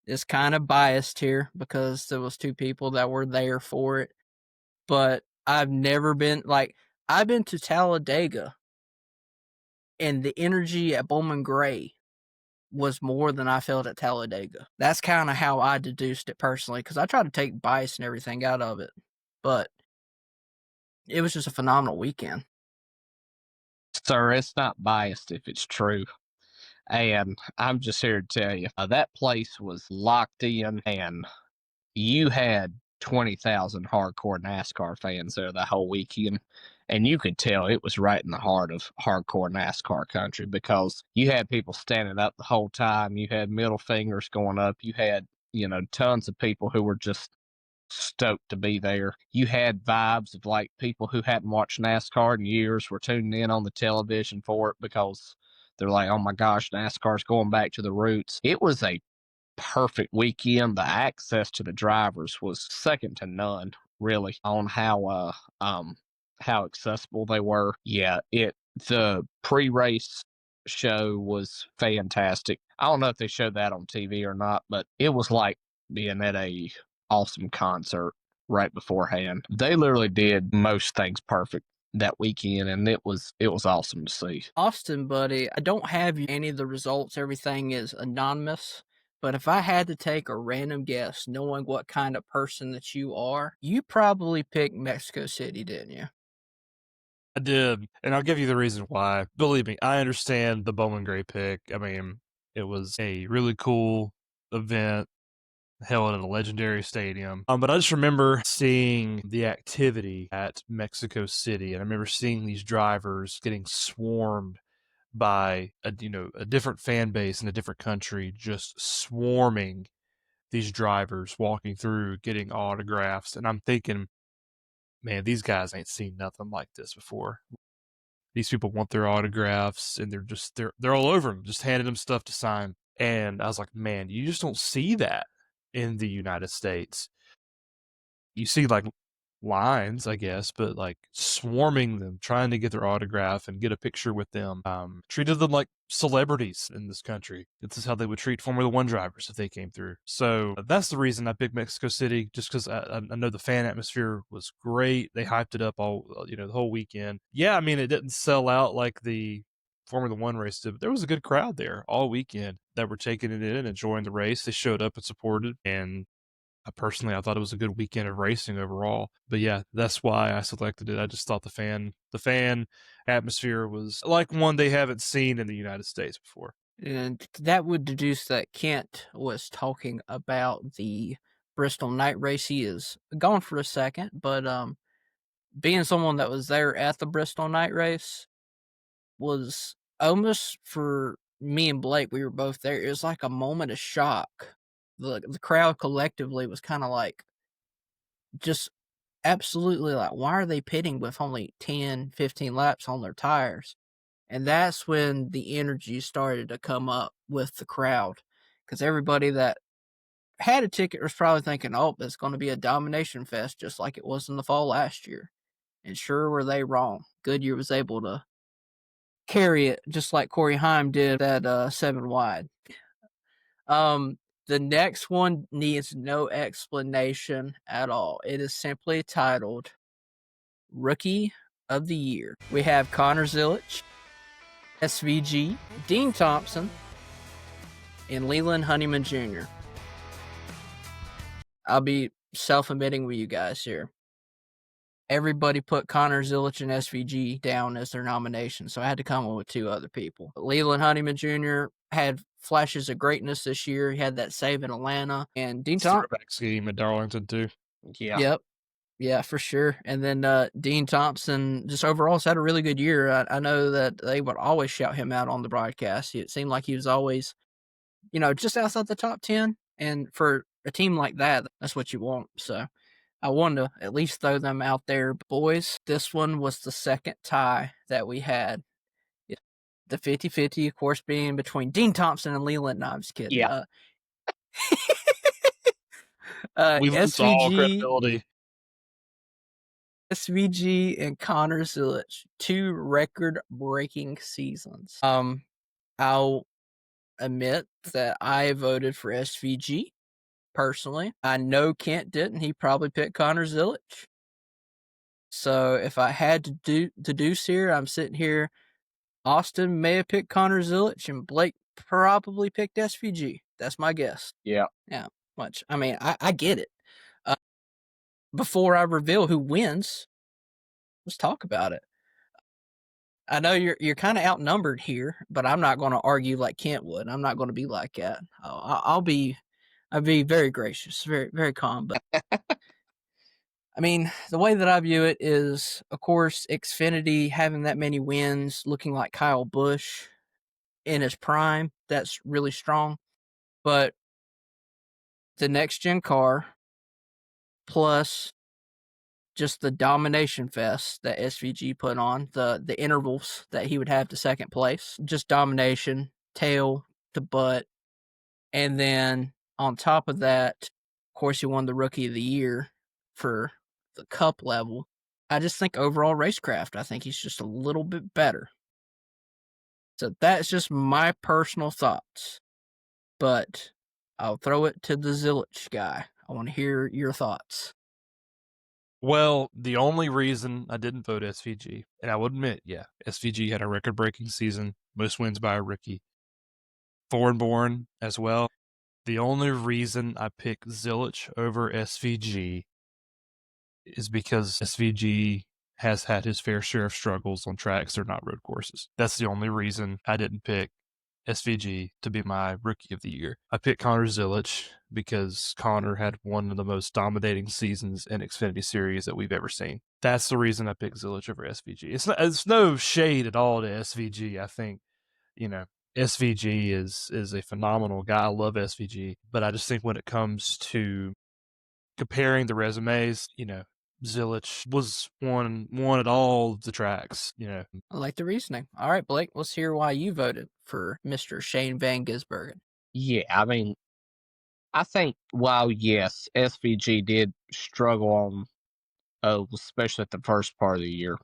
it's kind of biased here because there was 2 people that were there for it. But I've never been, I've been to Talladega, and the energy at Bowman Gray was more than I felt at Talladega. That's kind of how I deduced it personally, because I tried to take bias and everything out of it. But it was just a phenomenal weekend. Sir, it's not biased if it's true. And I'm just here to tell you, that place was locked in, and you had 20,000 hardcore NASCAR fans there the whole weekend. And you could tell it was right in the heart of hardcore NASCAR country, because you had people standing up the whole time. You had middle fingers going up. You had, tons of people who were just stoked to be there. You had vibes of like people who hadn't watched NASCAR in years were tuning in on the television for it because they're like, oh my gosh, NASCAR's going back to the roots. It was a perfect weekend. The access to the drivers was second to none, really, on how accessible they were. Yeah, the pre-race show was fantastic. I don't know if they showed that on TV or not, but it was like being at a awesome concert right beforehand. They literally did most things perfect that weekend, and it was awesome to see. Austin, buddy, I don't have any of the results. Everything is anonymous. But if I had to take a random guess, knowing what kind of person that you are, you probably picked Mexico City, didn't you? I did, and I'll give you the reason why. Believe me, I understand the Bowman Gray pick. I mean, it was a really cool event. held at a legendary stadium. But I just remember seeing the activity at Mexico City, and I remember seeing these drivers getting swarmed by a different fan base in a different country, just swarming these drivers, walking through, getting autographs, and I'm thinking, man, these guys ain't seen nothing like this before. These people want their autographs, and they're all over them, just handing them stuff to sign. And I was like, man, you just don't see that in the United States. You see like lines, I guess, but like swarming them, trying to get their autograph and get a picture with them. Treated them like celebrities in this country. This is how they would treat Formula One drivers if they came through. So that's the reason I picked Mexico City, just because I know the fan atmosphere was great. They hyped it up all, the whole weekend. Yeah, I mean, it didn't sell out like the Formula One race did, but there was a good crowd there all weekend that were taking it in and enjoying the race. They showed up and supported, and I thought it was a good weekend of racing overall. But yeah, that's why I selected it. I just thought the fan atmosphere was like one they haven't seen in the United States before. And that would deduce that Kent was talking about the Bristol night race. He is gone for a second, but being someone that was there at the Bristol night race was almost, for me and Blake, we were both there. It was like a moment of shock. The crowd collectively was kind of like, just absolutely like, why are they pitting with only 10, 15 laps on their tires? And that's when the energy started to come up with the crowd, because everybody that had a ticket was probably thinking, oh, it's going to be a domination fest just like it was in the fall last year. And sure were they wrong. Goodyear was able to carry it just like Corey Heim did that 7 wide. The next one needs no explanation at all. It is simply titled Rookie of the Year. We have Connor Zilic, SVG, Dean Thompson, and Leland Honeyman Jr. I'll be self-admitting with you guys here. Everybody put Connor Zilic and SVG down as their nomination, so I had to come up with 2 other people. Leland Honeyman Jr. had flashes of greatness this year. He had that save in Atlanta. And Dean Thompson. Throwback scheme at Darlington, too. Yeah. Yep. Yeah, for sure. And then Dean Thompson just overall has had a really good year. I know that they would always shout him out on the broadcast. It seemed like he was always, just outside the top 10. And for a team like that, that's what you want. So I wanted to at least throw them out there. Boys, this one was the second tie that we had. The 50-50, of course, being between Dean Thompson and Leland. No, I'm just kidding. Yeah. We lose all credibility. SVG and Connor Zilic, 2 record-breaking seasons. I'll admit that I voted for SVG personally. I know Kent didn't. He probably picked Connor Zilic. So if I had to deduce here, I'm sitting here. Austin may have picked Connor Zilic, and Blake probably picked SVG. That's my guess. Yeah. Yeah. Much. I mean, I get it. Before I reveal who wins, let's talk about it. I know you're kind of outnumbered here, but I'm not going to argue like Kent would. I'm not going to be like that. I'll be very gracious, very very calm. But I mean, the way that I view it is, of course, Xfinity having that many wins, looking like Kyle Busch in his prime. That's really strong. But the next gen car, plus just the domination fest that SVG put on, the intervals that he would have to second place, just domination, tail to butt. And then on top of that, of course, he won the Rookie of the Year for the Cup level. I just think overall racecraft, I think he's just a little bit better. So that's just my personal thoughts. But I'll throw it to the Zilic guy. I want to hear your thoughts. Well, the only reason I didn't vote SVG, and I would admit, yeah, SVG had a record-breaking season, most wins by a rookie. Foreign born as well. The only reason I picked Zilic over SVG is because SVG has had his fair share of struggles on tracks that are not road courses. That's the only reason I didn't pick SVG to be my rookie of the year. I picked Connor Zilic because Connor had one of the most dominating seasons in Xfinity Series that we've ever seen. That's the reason I picked Zilic over SVG. It's no shade at all to SVG. I think, SVG is a phenomenal guy. I love SVG, but I just think when it comes to comparing the resumes, Zilic was won at all the tracks. I like the reasoning. All right, Blake, let's hear why you voted for Mr. Shane Van Gisbergen. Yeah, I mean, I think while yes, SVG did struggle on, especially at the first part of the year,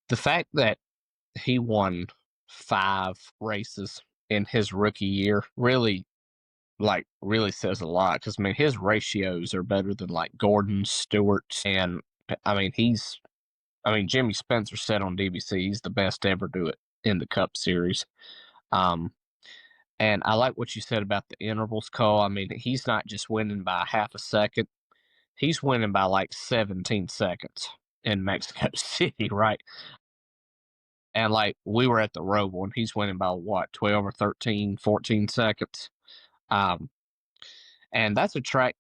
the fact that he won 5 races in his rookie year really says a lot. Because I mean, his ratios are better than like Gordon, Stewart, and I mean Jimmy Spencer said on DBC he's the best to ever do it in the Cup Series. And I like what you said about the intervals, Cole. I mean, he's not just winning by half a second; he's winning by like 17 seconds in Mexico City, right? And like we were at the Roval, and he's winning by what, 12 or 13, 14 seconds. And that's a track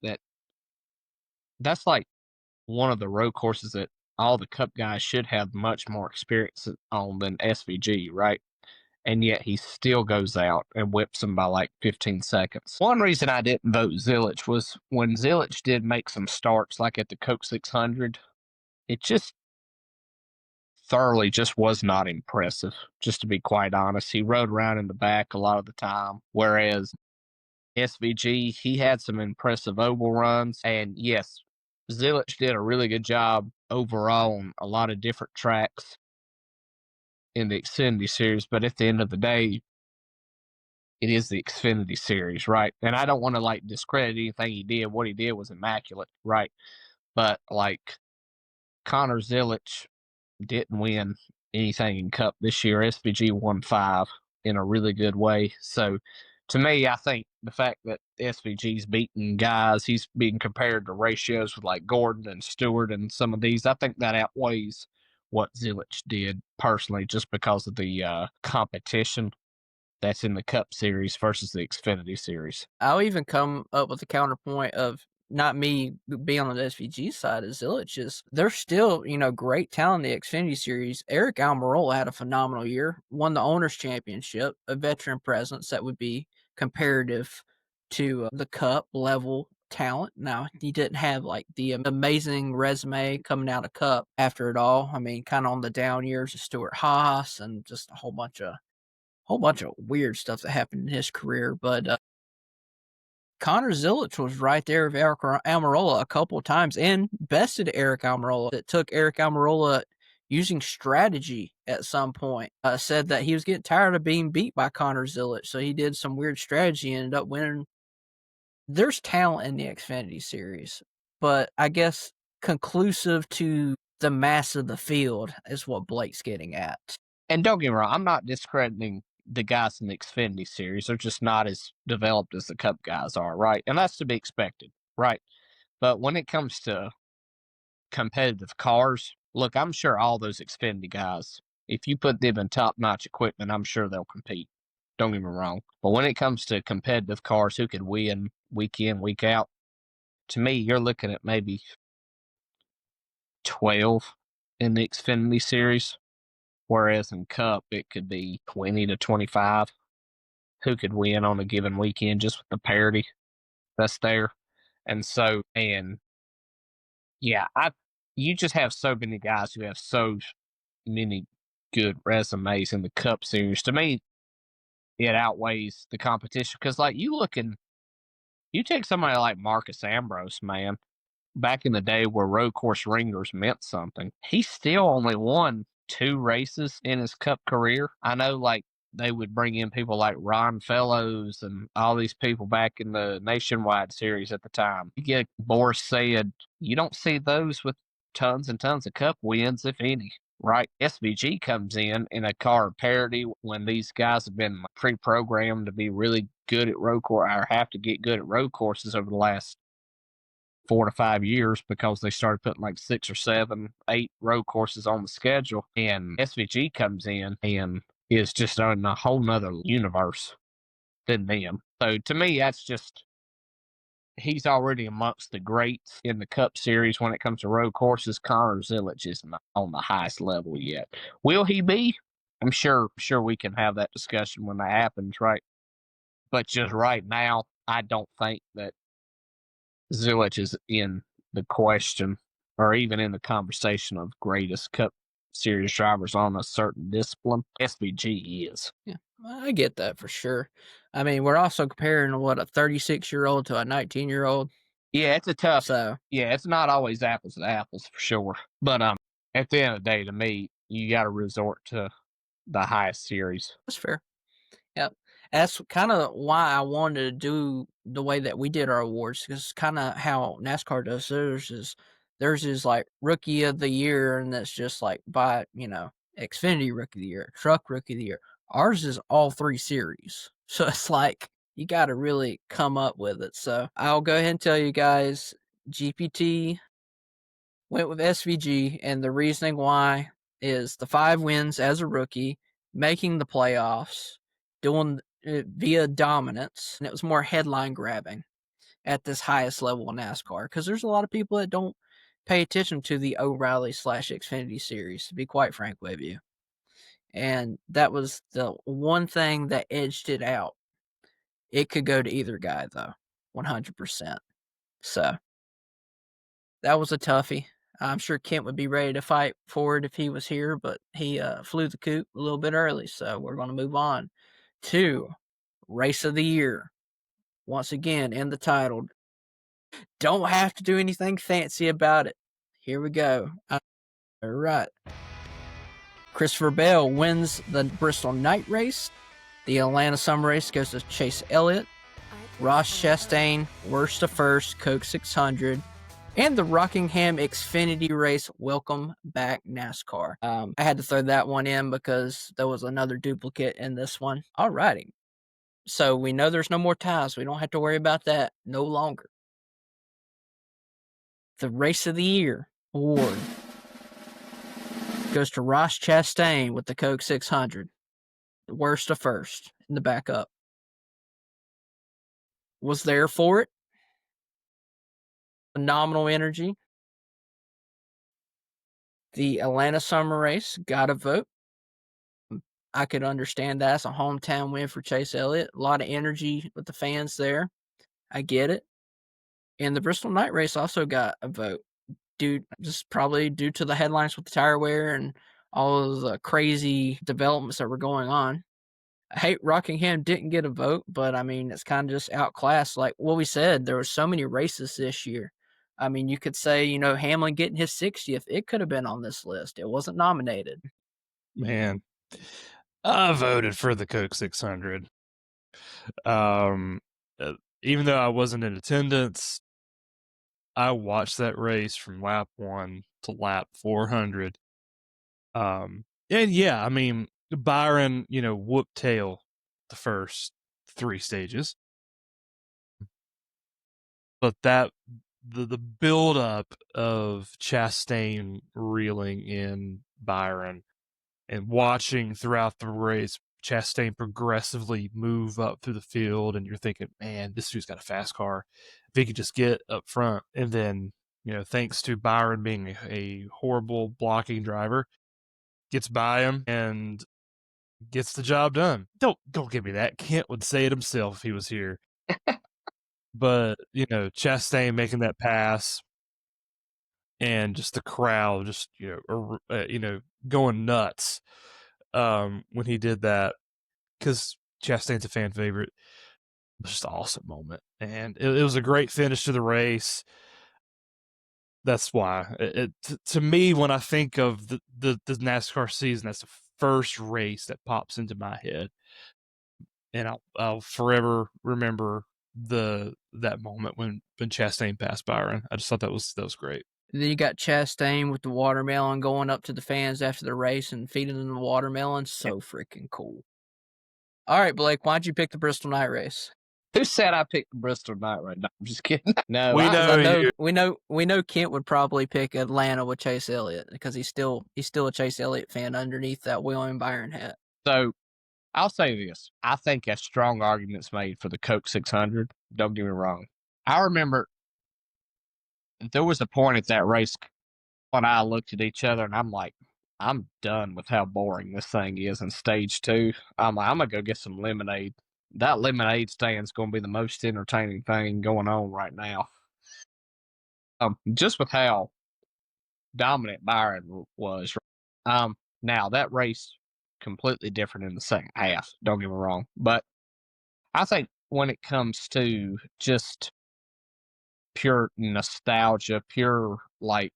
that's like one of the road courses that all the Cup guys should have much more experience on than SVG, right? And yet he still goes out and whips them by like 15 seconds. One reason I didn't vote Zilic was when Zilic did make some starts, like at the Coke 600, it just thoroughly just was not impressive, just to be quite honest. He rode around in the back a lot of the time, whereas SVG, he had some impressive oval runs. And yes, Zilic did a really good job overall on a lot of different tracks in the Xfinity Series, but at the end of the day, it is the Xfinity Series, right? And I don't want to like discredit anything he did. What he did was immaculate, right? But like Connor Zilic didn't win anything in Cup this year. SVG won 5 in a really good way. So to me, I think the fact that SVG's beating guys, he's being compared to ratios with like Gordon and Stewart and some of these, I think that outweighs what Zilic did personally, just because of the competition that's in the Cup Series versus the Xfinity Series. I'll even come up with a counterpoint of not me being on the SVG side of Zilic is there's still, great talent in the Xfinity Series. Eric Almirola had a phenomenal year, won the Owners' Championship, a veteran presence that would be comparative to the Cup level talent. Now, he didn't have like the amazing resume coming out of Cup after it all. I mean, kind of on the down years of Stuart Haas and just a whole bunch of weird stuff that happened in his career. But Connor Zilic was right there with Eric Almirola a couple of times and bested Eric Almirola. It took Eric Almirola using strategy at some point. Said that he was getting tired of being beat by Connor Zilic, so he did some weird strategy and ended up winning. There's talent in the Xfinity Series, but I guess conclusive to the mass of the field is what Blake's getting at. And don't get me wrong, I'm not discrediting the guys in the Xfinity Series. They're just not as developed as the Cup guys are, right? And that's to be expected, right? But when it comes to competitive cars, look, I'm sure all those Xfinity guys, if you put them in top-notch equipment, I'm sure they'll compete. Don't get me wrong. But when it comes to competitive cars who could win week in, week out, to me, you're looking at maybe 12 in the Xfinity Series. Whereas in Cup, it could be 20 to 25 who could win on a given weekend just with the parity that's there. And yeah, you just have so many guys who have so many good resumes in the Cup Series. To me, it outweighs the competition because, like, you take somebody like Marcus Ambrose, man, back in the day where road course ringers meant something. He still only won 2 races in his Cup career. I know, like, they would bring in people like Ron Fellows and all these people back in the Nationwide Series at the time. You get Boris Said, you don't see those with tons and tons of Cup wins, if any. Right? SVG comes in a car of parity when these guys have been pre-programmed to be really good at road course or have to get good at road courses over the last 4 to 5 years because they started putting like 6 or 7, 8 road courses on the schedule. And SVG comes in and is just in a whole nother universe than them. So to me, that's just he's already amongst the greats in the Cup Series when it comes to road courses. Connor Zilic is not on the highest level yet. Will he be? I'm sure we can have that discussion when that happens, right? But just right now, I don't think that Zilic is in the question or even in the conversation of greatest Cup Series drivers on a certain discipline. SVG is. Yeah, I get that for sure. I mean, we're also comparing what a 36-year-old to a 19-year-old. Yeah, it's a tough. So Yeah, it's not always apples to apples for sure. But at the end of the day, to me, you got to resort to the highest series. that's fair. Yep. That's kind of why I wanted to do the way that we did our awards, because kind of how NASCAR does theirs is like rookie of the year, and that's just like by Xfinity rookie of the year, truck rookie of the year. Ours is all three series, so it's like you got to really come up with it. So I'll go ahead and tell you guys, GPT went with SVG, and the reasoning why is the 5 wins as a rookie, making the playoffs, doing it via dominance, and it was more headline grabbing at this highest level in NASCAR, because there's a lot of people that don't pay attention to the O'Reilly / Xfinity series, to be quite frank with you. And that was the one thing that edged it out. It could go to either guy, though, 100%. So that was a toughie. I'm sure Kent would be ready to fight for it if he was here, but he flew the coop a little bit early. So we're going to move on to Race of the Year. Once again, in the title. Don't have to do anything fancy about it. Here we go. All right. Christopher Bell wins the Bristol Night Race. The Atlanta Summer Race goes to Chase Elliott. Ross Chastain, worst to first, Coke 600. And the Rockingham Xfinity Race, welcome back NASCAR. I had to throw that one in because there was another duplicate in this one. Alrighty. So we know there's no more ties. We don't have to worry about that no longer. The Race of the Year award goes to Ross Chastain with the Coke 600. The worst to first in the backup. Was there for it. Phenomenal energy. The Atlanta Summer Race got a vote. I could understand that. It's a hometown win for Chase Elliott. A lot of energy with the fans there. I get it. And the Bristol Night Race also got a vote. Probably due to the headlines with the tire wear and all of the crazy developments that were going on. I hate Rockingham didn't get a vote, but I mean, it's kind of just outclassed. Like what we said, there were so many races this year. I mean, you could say, Hamlin getting his 60th, it could have been on this list. It wasn't nominated. Man, I voted for the Coke 600. Even though I wasn't in attendance, I watched that race from lap 1 to lap 400. And yeah, I mean, Byron, whooped tail the first 3 stages. But the build up of Chastain reeling in Byron and watching throughout the race Chastain progressively move up through the field, and you're thinking, man, this dude's got a fast car. If he could just get up front, and then thanks to Byron being a horrible blocking driver, gets by him and gets the job done. Don't give me that. Kent would say it himself if he was here. But Chastain making that pass, and just the crowd just going nuts when he did that, because Chastain's a fan favorite. It was just an awesome moment, and it was a great finish to the race. That's why to me, when I think of the NASCAR season, that's the first race that pops into my head, and I'll forever remember that moment when Chastain passed Byron. I just thought that was great. And then you got Chastain with the watermelon going up to the fans after the race and feeding them the watermelon. So freaking cool. All right, Blake, why'd you pick the Bristol Night Race? Who said I picked the Bristol Night Race? No, I'm just kidding. No, we know Kent would probably pick Atlanta with Chase Elliott because he's still a Chase Elliott fan underneath that William Byron hat. So I'll say this. I think a strong argument's made for the Coke 600. Don't get me wrong. I remember there was a point at that race when I looked at each other and I'm like, I'm done with how boring this thing is in stage 2. I'm like, I'm going to go get some lemonade. That lemonade stand's going to be the most entertaining thing going on right now. Just with how dominant Byron was. Now that race completely different in the second half. Don't get me wrong, but I think when it comes to just pure nostalgia, pure like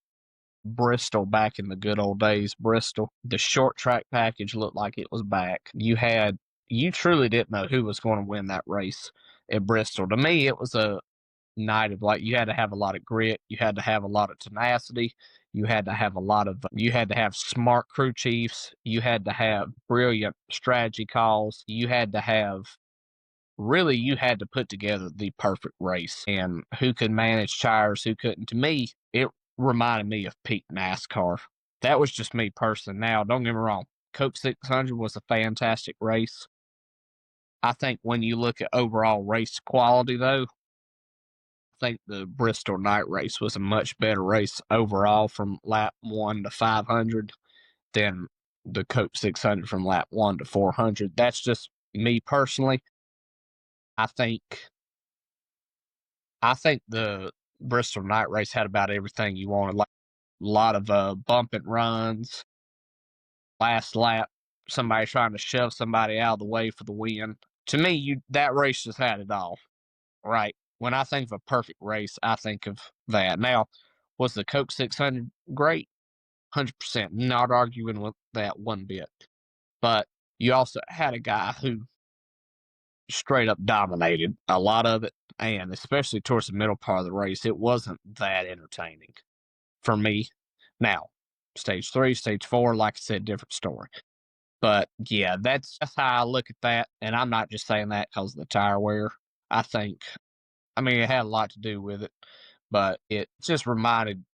Bristol back in the good old days, Bristol, the short track package looked like it was back. You truly didn't know who was going to win that race at Bristol. To me, it was a night of like you had to have a lot of grit, you had to have a lot of tenacity, you had to have smart crew chiefs, you had to have brilliant strategy calls, you had to put together the perfect race and who could manage tires, who couldn't. To me, it reminded me of peak NASCAR. That was just me personally. Now, don't get me wrong, Coke 600 was a fantastic race. I think when you look at overall race quality, though, I think the Bristol night race was a much better race overall from lap 1 to 500 than the Coke 600 from lap 1 to 400. That's just me personally. I think the Bristol night race had about everything you wanted. Like a lot of bump and runs. Last lap, somebody trying to shove somebody out of the way for the win. To me, that race just had it all. Right. When I think of a perfect race, I think of that. Now, was the Coke 600 great? 100%. Not arguing with that one bit. But you also had a guy who straight up dominated a lot of it, and especially towards the middle part of the race, it wasn't that entertaining for me. Now, stage 3, stage 4, like I said, different story. But yeah, that's how I look at that, and I'm not just saying that because of the tire wear. I mean, it had a lot to do with it, but it just reminded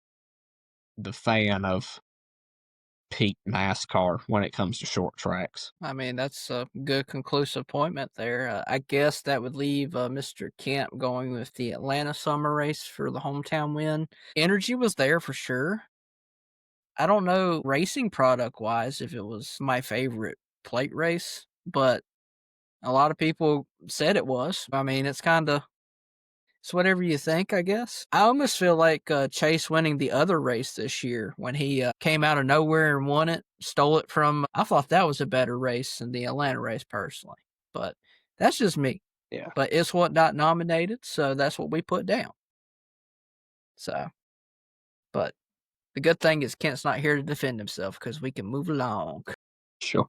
the fan of peak NASCAR when it comes to short tracks. I mean, that's a good conclusive appointment there. I guess that would leave Mr. Kemp going with the Atlanta Summer Race for the hometown win. Energy was there for sure. I don't know racing product wise if it was my favorite plate race, but a lot of people said it was. I mean, it's whatever you think, I guess. I almost feel like Chase winning the other race this year when he came out of nowhere and won it, stole it from. I thought that was a better race than the Atlanta race personally, but that's just me. Yeah. But it's what got nominated, so that's what we put down. So, but the good thing is Kent's not here to defend himself because we can move along. Sure.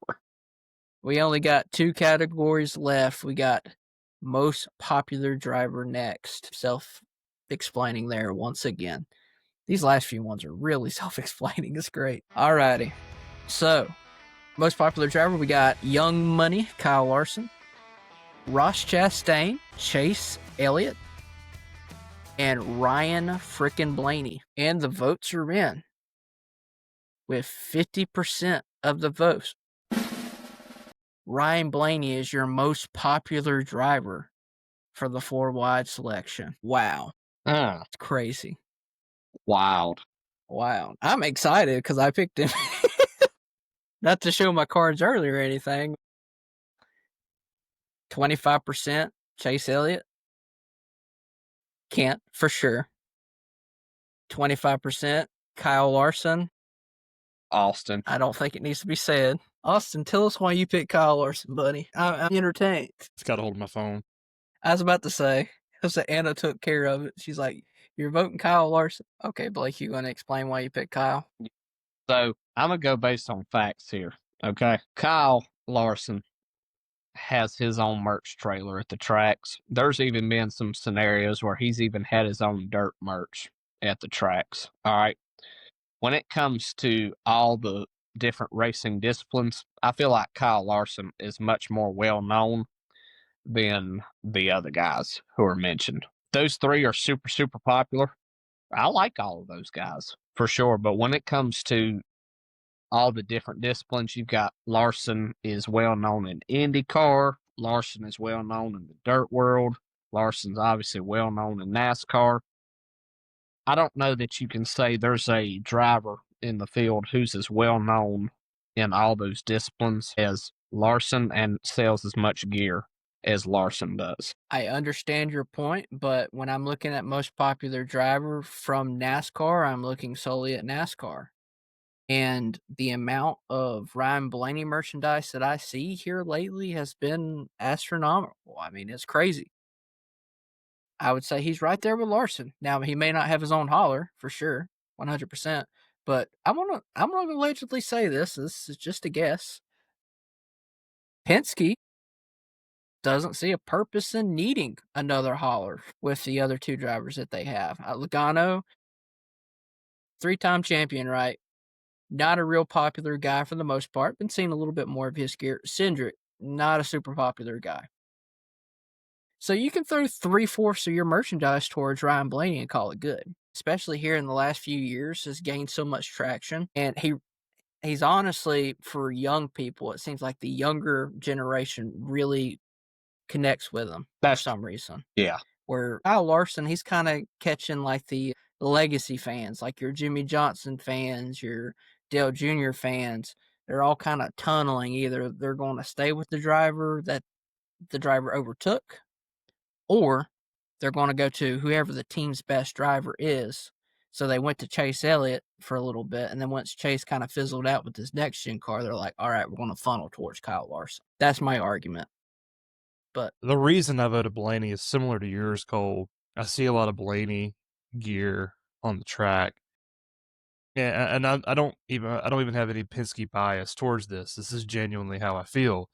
We only got 2 categories left. We got most popular driver next. Self-explaining there once again. These last few ones are really self-explaining. It's great. Alrighty. So, most popular driver, we got Young Money, Kyle Larson, Ross Chastain, Chase Elliott, and Ryan frickin' Blaney. And the votes are in with 50% of the votes. Ryan Blaney is your most popular driver for the 4-wide selection. Wow. It's crazy. Wild. Wow. I'm excited because I picked him. Not to show my cards early or anything. 25% Chase Elliott. Kent, for sure. 25% Kyle Larson. Austin. I don't think it needs to be said. Austin, tell us why you picked Kyle Larson, buddy. I'm entertained. It's got a hold of my phone. I was about to say, because Anna took care of it. She's like, you're voting Kyle Larson. Okay, Blake, you going to explain why you picked Kyle? So I'm going to go based on facts here. Okay. Kyle Larson has his own merch trailer at the tracks. There's even been some scenarios where he's even had his own dirt merch at the tracks. All right. When it comes to all the different racing disciplines, I feel like Kyle Larson is much more well known than the other guys who are mentioned. Those 3 are super, super popular. I like all of those guys for sure. But when it comes to all the different disciplines. You've got Larson is well known in IndyCar. Larson is well known in the dirt world. Larson's obviously well known in NASCAR. I don't know that you can say there's a driver in the field who's as well known in all those disciplines as Larson and sells as much gear as Larson does. I understand your point, but when I'm looking at most popular driver from NASCAR, I'm looking solely at NASCAR. And the amount of Ryan Blaney merchandise that I see here lately has been astronomical. I mean, it's crazy. I would say he's right there with Larson. Now, he may not have his own hauler for sure, 100%. But I'm gonna allegedly say this. This is just a guess. Penske doesn't see a purpose in needing another hauler with the other two drivers that they have. Logano, 3-time champion, right? Not a real popular guy for the most part. Been seeing a little bit more of his gear. Cindric, not a super popular guy. So you can throw 3/4 of your merchandise towards Ryan Blaney and call it good. Especially here in the last few years, has gained so much traction. And he's honestly, for young people, it seems like the younger generation really connects with him for some reason. Yeah. Where Kyle Larson, he's kind of catching like the legacy fans, like your Jimmy Johnson fans, your Dale Jr. fans. They're all kind of tunneling. Either they're going to stay with the driver that the driver overtook, or they're going to go to whoever the team's best driver is. So they went to Chase Elliott for a little bit, and then once Chase kind of fizzled out with his next gen car, they're like, all right, we're going to funnel towards Kyle Larson. That's my argument. But the reason I voted Blaney is similar to yours, Cole. I see a lot of Blaney gear on the track. Yeah, and I don't even have any Penske bias towards this. This is genuinely how I feel.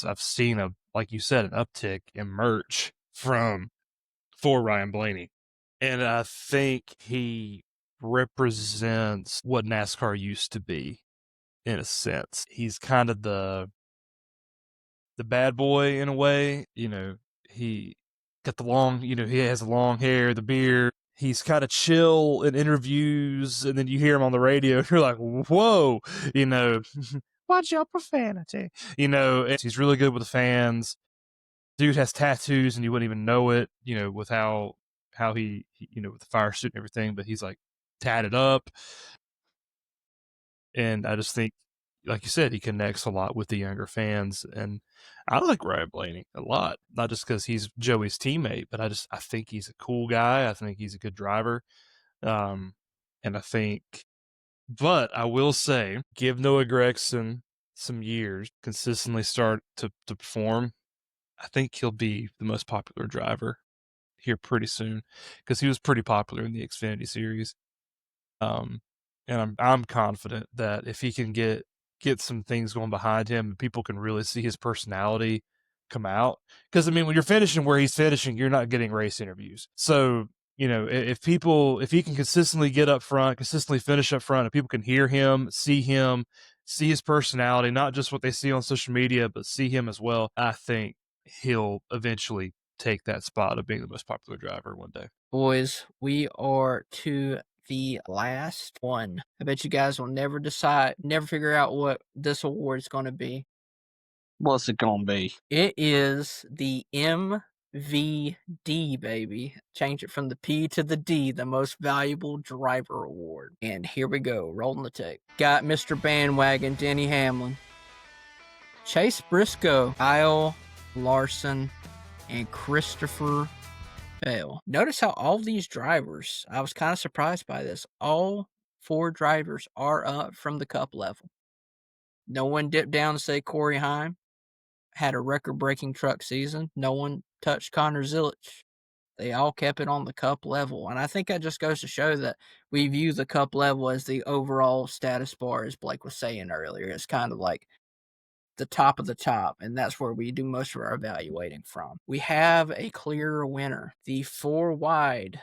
I've seen like you said, an uptick in merch for Ryan Blaney. And I think he represents what NASCAR used to be, in a sense. He's kind of the bad boy in a way. He got the long, he has the long hair, the beard. He's kind of chill in interviews, and then you hear him on the radio, and you're like, whoa, watch your profanity. He's really good with the fans. Dude has tattoos, and you wouldn't even know it, with how he with the fire suit and everything, but he's like tatted up. And I just think, like you said, he connects a lot with the younger fans. And I like Ryan Blaney a lot, not just because he's Joey's teammate, but I think he's a cool guy. I think he's a good driver. And but I will say, give Noah Gregson some years, consistently start to perform. I think he'll be the most popular driver here pretty soon, because he was pretty popular in the Xfinity series. And I'm confident that if he can get some things going behind him, people can really see his personality come out. Because I mean, when you're finishing where he's finishing, you're not getting race interviews. So if he can consistently get up front, consistently finish up front, and people can hear him, see his personality, not just what they see on social media, but see him as well, I think he'll eventually take that spot of being the most popular driver one day. boys, we are to the last one. I bet you guys will never figure out what this award is going to be. What's it going to be? It is the MVD, baby. Change it from the P to the D, the Most Valuable Driver Award. And here we go, rolling the tape. Got Mr. Bandwagon, Denny Hamlin, Chase Briscoe, Kyle Larson, and Christopher Bell. Notice how all these drivers, I was kind of surprised by this, all 4 drivers are up from the Cup level. No one dipped down to say Corey Heim had a record-breaking truck season. No one touched Connor Zilich. They all kept it on the Cup level. And I think that just goes to show that we view the Cup level as the overall status bar, as Blake was saying earlier. It's kind of like the top of the top, and that's where we do most of our evaluating from. We have a clear winner. The 4-wide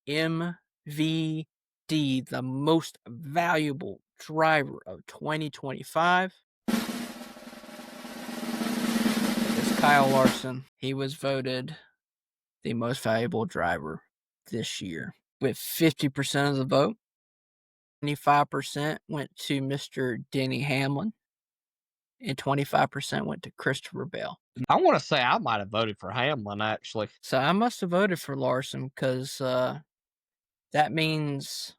MVD, the Most Valuable Driver of 2025, is Kyle Larson. He was voted the Most Valuable Driver this year with 50% of the vote. 25% went to Mr. Denny Hamlin, and 25% went to Christopher Bell. I want to say I might have voted for Hamlin, actually. So I must have voted for Larson because that means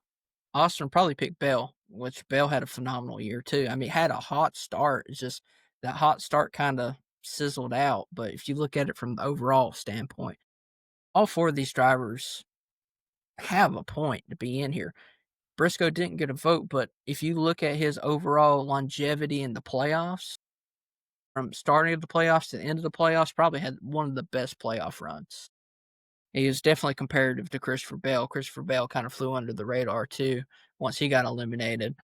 Austin probably picked Bell, which Bell had a phenomenal year too. I mean, had a hot start. It's just that hot start kind of sizzled out. But if you look at it from the overall standpoint, all four of these drivers have a point to be in here. Briscoe didn't get a vote, but if you look at his overall longevity in the playoffs, from starting of the playoffs to the end of the playoffs, probably had one of the best playoff runs. He was definitely comparative to Christopher Bell. Christopher Bell kind of flew under the radar too once he got eliminated.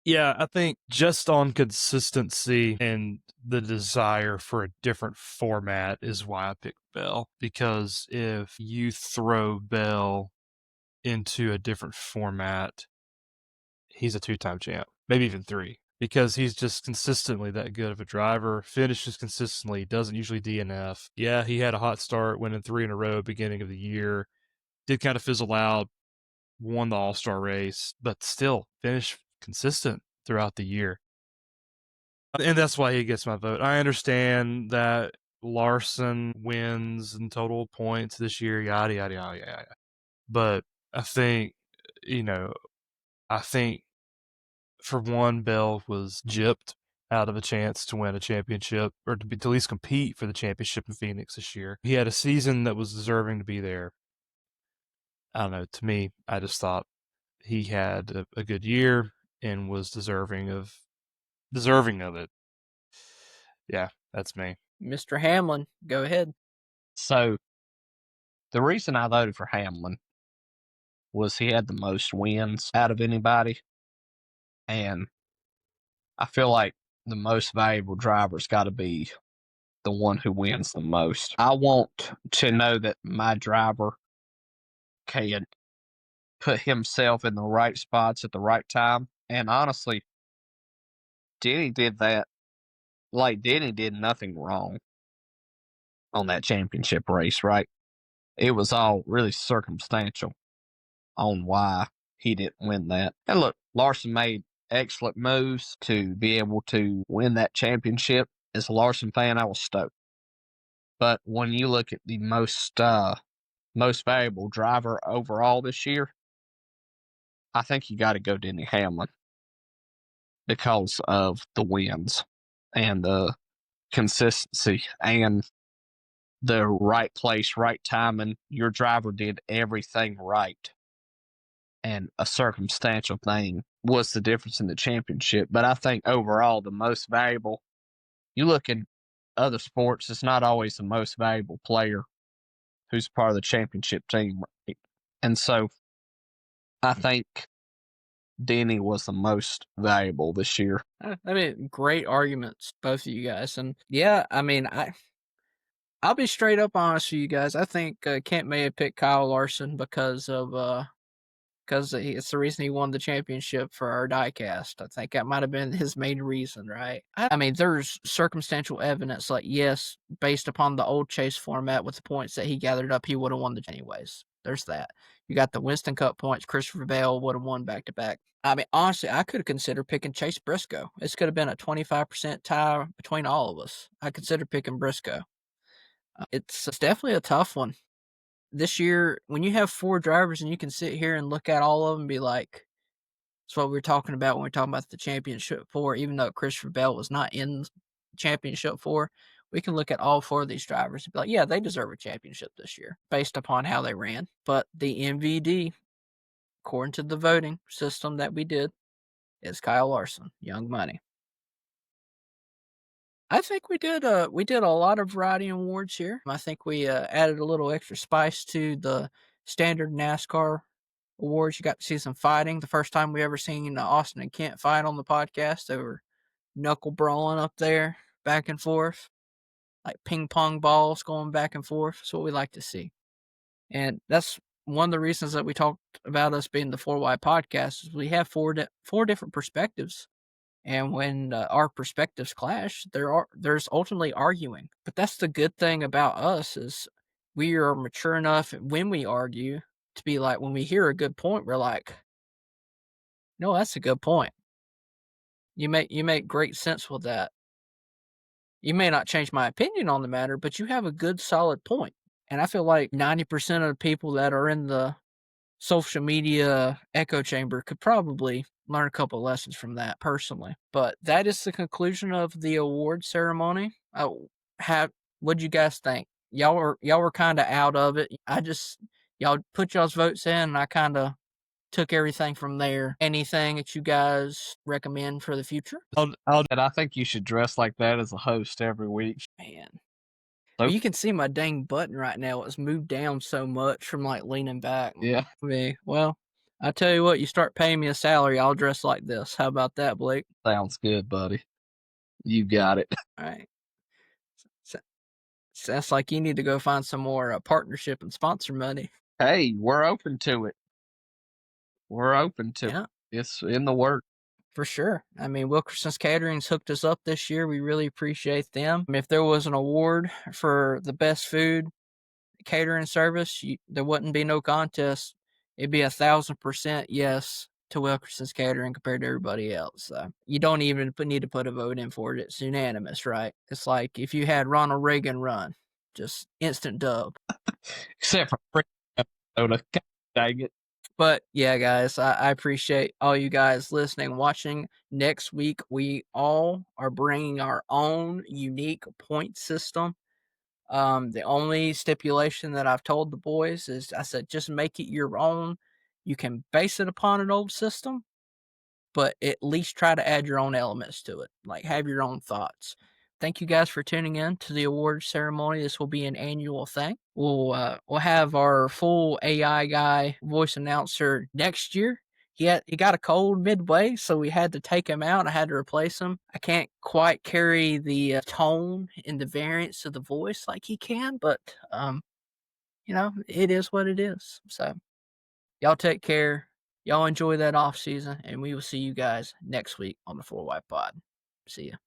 Yeah, I think just on consistency and the desire for a different format is why I picked Bell. Because if you throw Bell into a different format, he's a 2-time champ, maybe even 3. Because he's just consistently that good of a driver, finishes consistently, doesn't usually DNF. Yeah, he had a hot start, winning 3 in a row beginning of the year. Did kind of fizzle out, won the All-Star race, but still finished consistent throughout the year. And that's why he gets my vote. I understand that Larson wins in total points this year, yada, yada, yada, yada. But I think, I think for one, Bell was gypped out of a chance to win a championship or to at least compete for the championship in Phoenix this year. He had a season that was deserving to be there. I don't know. To me, I just thought he had a good year and was deserving of it. Yeah, that's me. Mr. Hamlin, go ahead. So the reason I voted for Hamlin was he had the most wins out of anybody. And I feel like the most valuable driver's got to be the one who wins the most. I want to know that my driver can put himself in the right spots at the right time. And honestly, Denny did that. Like, Denny did nothing wrong on that championship race, right? It was all really circumstantial on why he didn't win that. And look, Larson made excellent moves to be able to win that championship. As a Larson fan, I was stoked. But when you look at the most valuable driver overall this year, I think you got to go Denny Hamlin because of the wins and the consistency and the right place, right time, and your driver did everything right. And a circumstantial thing was the difference in the championship. But I think overall, the most valuable, you look in other sports, it's not always the most valuable player who's part of the championship team. Right? And so I think Denny was the most valuable this year. I mean, great arguments, both of you guys. And yeah, I mean, I'll be straight up honest with you guys. I think Kent may have picked Kyle Larson because it's the reason he won the championship for our diecast. I think that might have been his main reason, right? I mean, there's circumstantial evidence, like, yes, based upon the old chase format with the points that he gathered up, he would have won the anyways. There's that. You got the Winston Cup points. Christopher Bell would have won back-to-back. I mean, honestly, I could have considered picking Chase Briscoe. This could have been a 25% tie between all of us. I considered picking Briscoe. It's definitely a tough one. This year, when you have 4 drivers and you can sit here and look at all of them and be like, it's what we were talking about when we were talking about the championship 4, even though Christopher Bell was not in championship 4, we can look at all 4 of these drivers and be like, yeah, they deserve a championship this year based upon how they ran. But the MVD, according to the voting system that we did, is Kyle Larson, Young Money. I think we did a lot of variety awards here. I think we added a little extra spice to the standard NASCAR awards. You got to see some fighting. The first time we ever seen Austin and Kent fight on the podcast, they were knuckle brawling up there, back and forth, like ping pong balls going back and forth. That's what we like to see, and that's one of the reasons that we talked about us being the 4Y podcast. Is we have four different perspectives. And when our perspectives clash, there's ultimately arguing. But that's the good thing about us is we are mature enough when we argue to be like, when we hear a good point, we're like, No, that's a good point. You make great sense with that. You may not change my opinion on the matter, but you have a good solid point. And I feel like 90% of the people that are in the social media echo chamber could probably learn a couple lessons from that personally. But that is the conclusion of the award ceremony. What'd you guys think? Y'all were kind of out of it. Y'all put y'all's votes in, and I kind of took everything from there. Anything that you guys recommend for the future? And I think you should dress like that as a host every week. Man. So- Well, you can see my dang button right now. It's moved down so much from like leaning back. Yeah. Well, I tell you what, you start paying me a salary, I'll dress like this. How about that, Blake? Sounds good, buddy. You got it. All right. Sounds like you need to go find some more partnership and sponsor money. Hey, we're open to it. We're open to Yeah. it. It's in the work. For sure. I mean, Wilkerson's Catering's hooked us up this year. We really appreciate them. I mean, if there was an award for the best food catering service, there wouldn't be no contest. It'd be 1,000% yes to Wilkerson's Catering compared to everybody else. So you don't even need to put a vote in for it. It's unanimous, right? It's like if you had Ronald Reagan run, just instant dub. Except for Minnesota. God dang it. But yeah, guys, I appreciate all you guys listening, watching. Next week, we all are bringing our own unique point system. The only stipulation that I've told the boys is I said, just make it your own. You can base it upon an old system, but at least try to add your own elements to it. Like have your own thoughts. Thank you guys for tuning in to the awards ceremony. This will be an annual thing. We'll have our full AI guy voice announcer next year. He got a cold midway, so we had to take him out. I had to replace him. I can't quite carry the tone and the variance of the voice like he can, but it is what it is. So y'all take care. Y'all enjoy that off season, and we will see you guys next week on the 4 White Pod. See ya.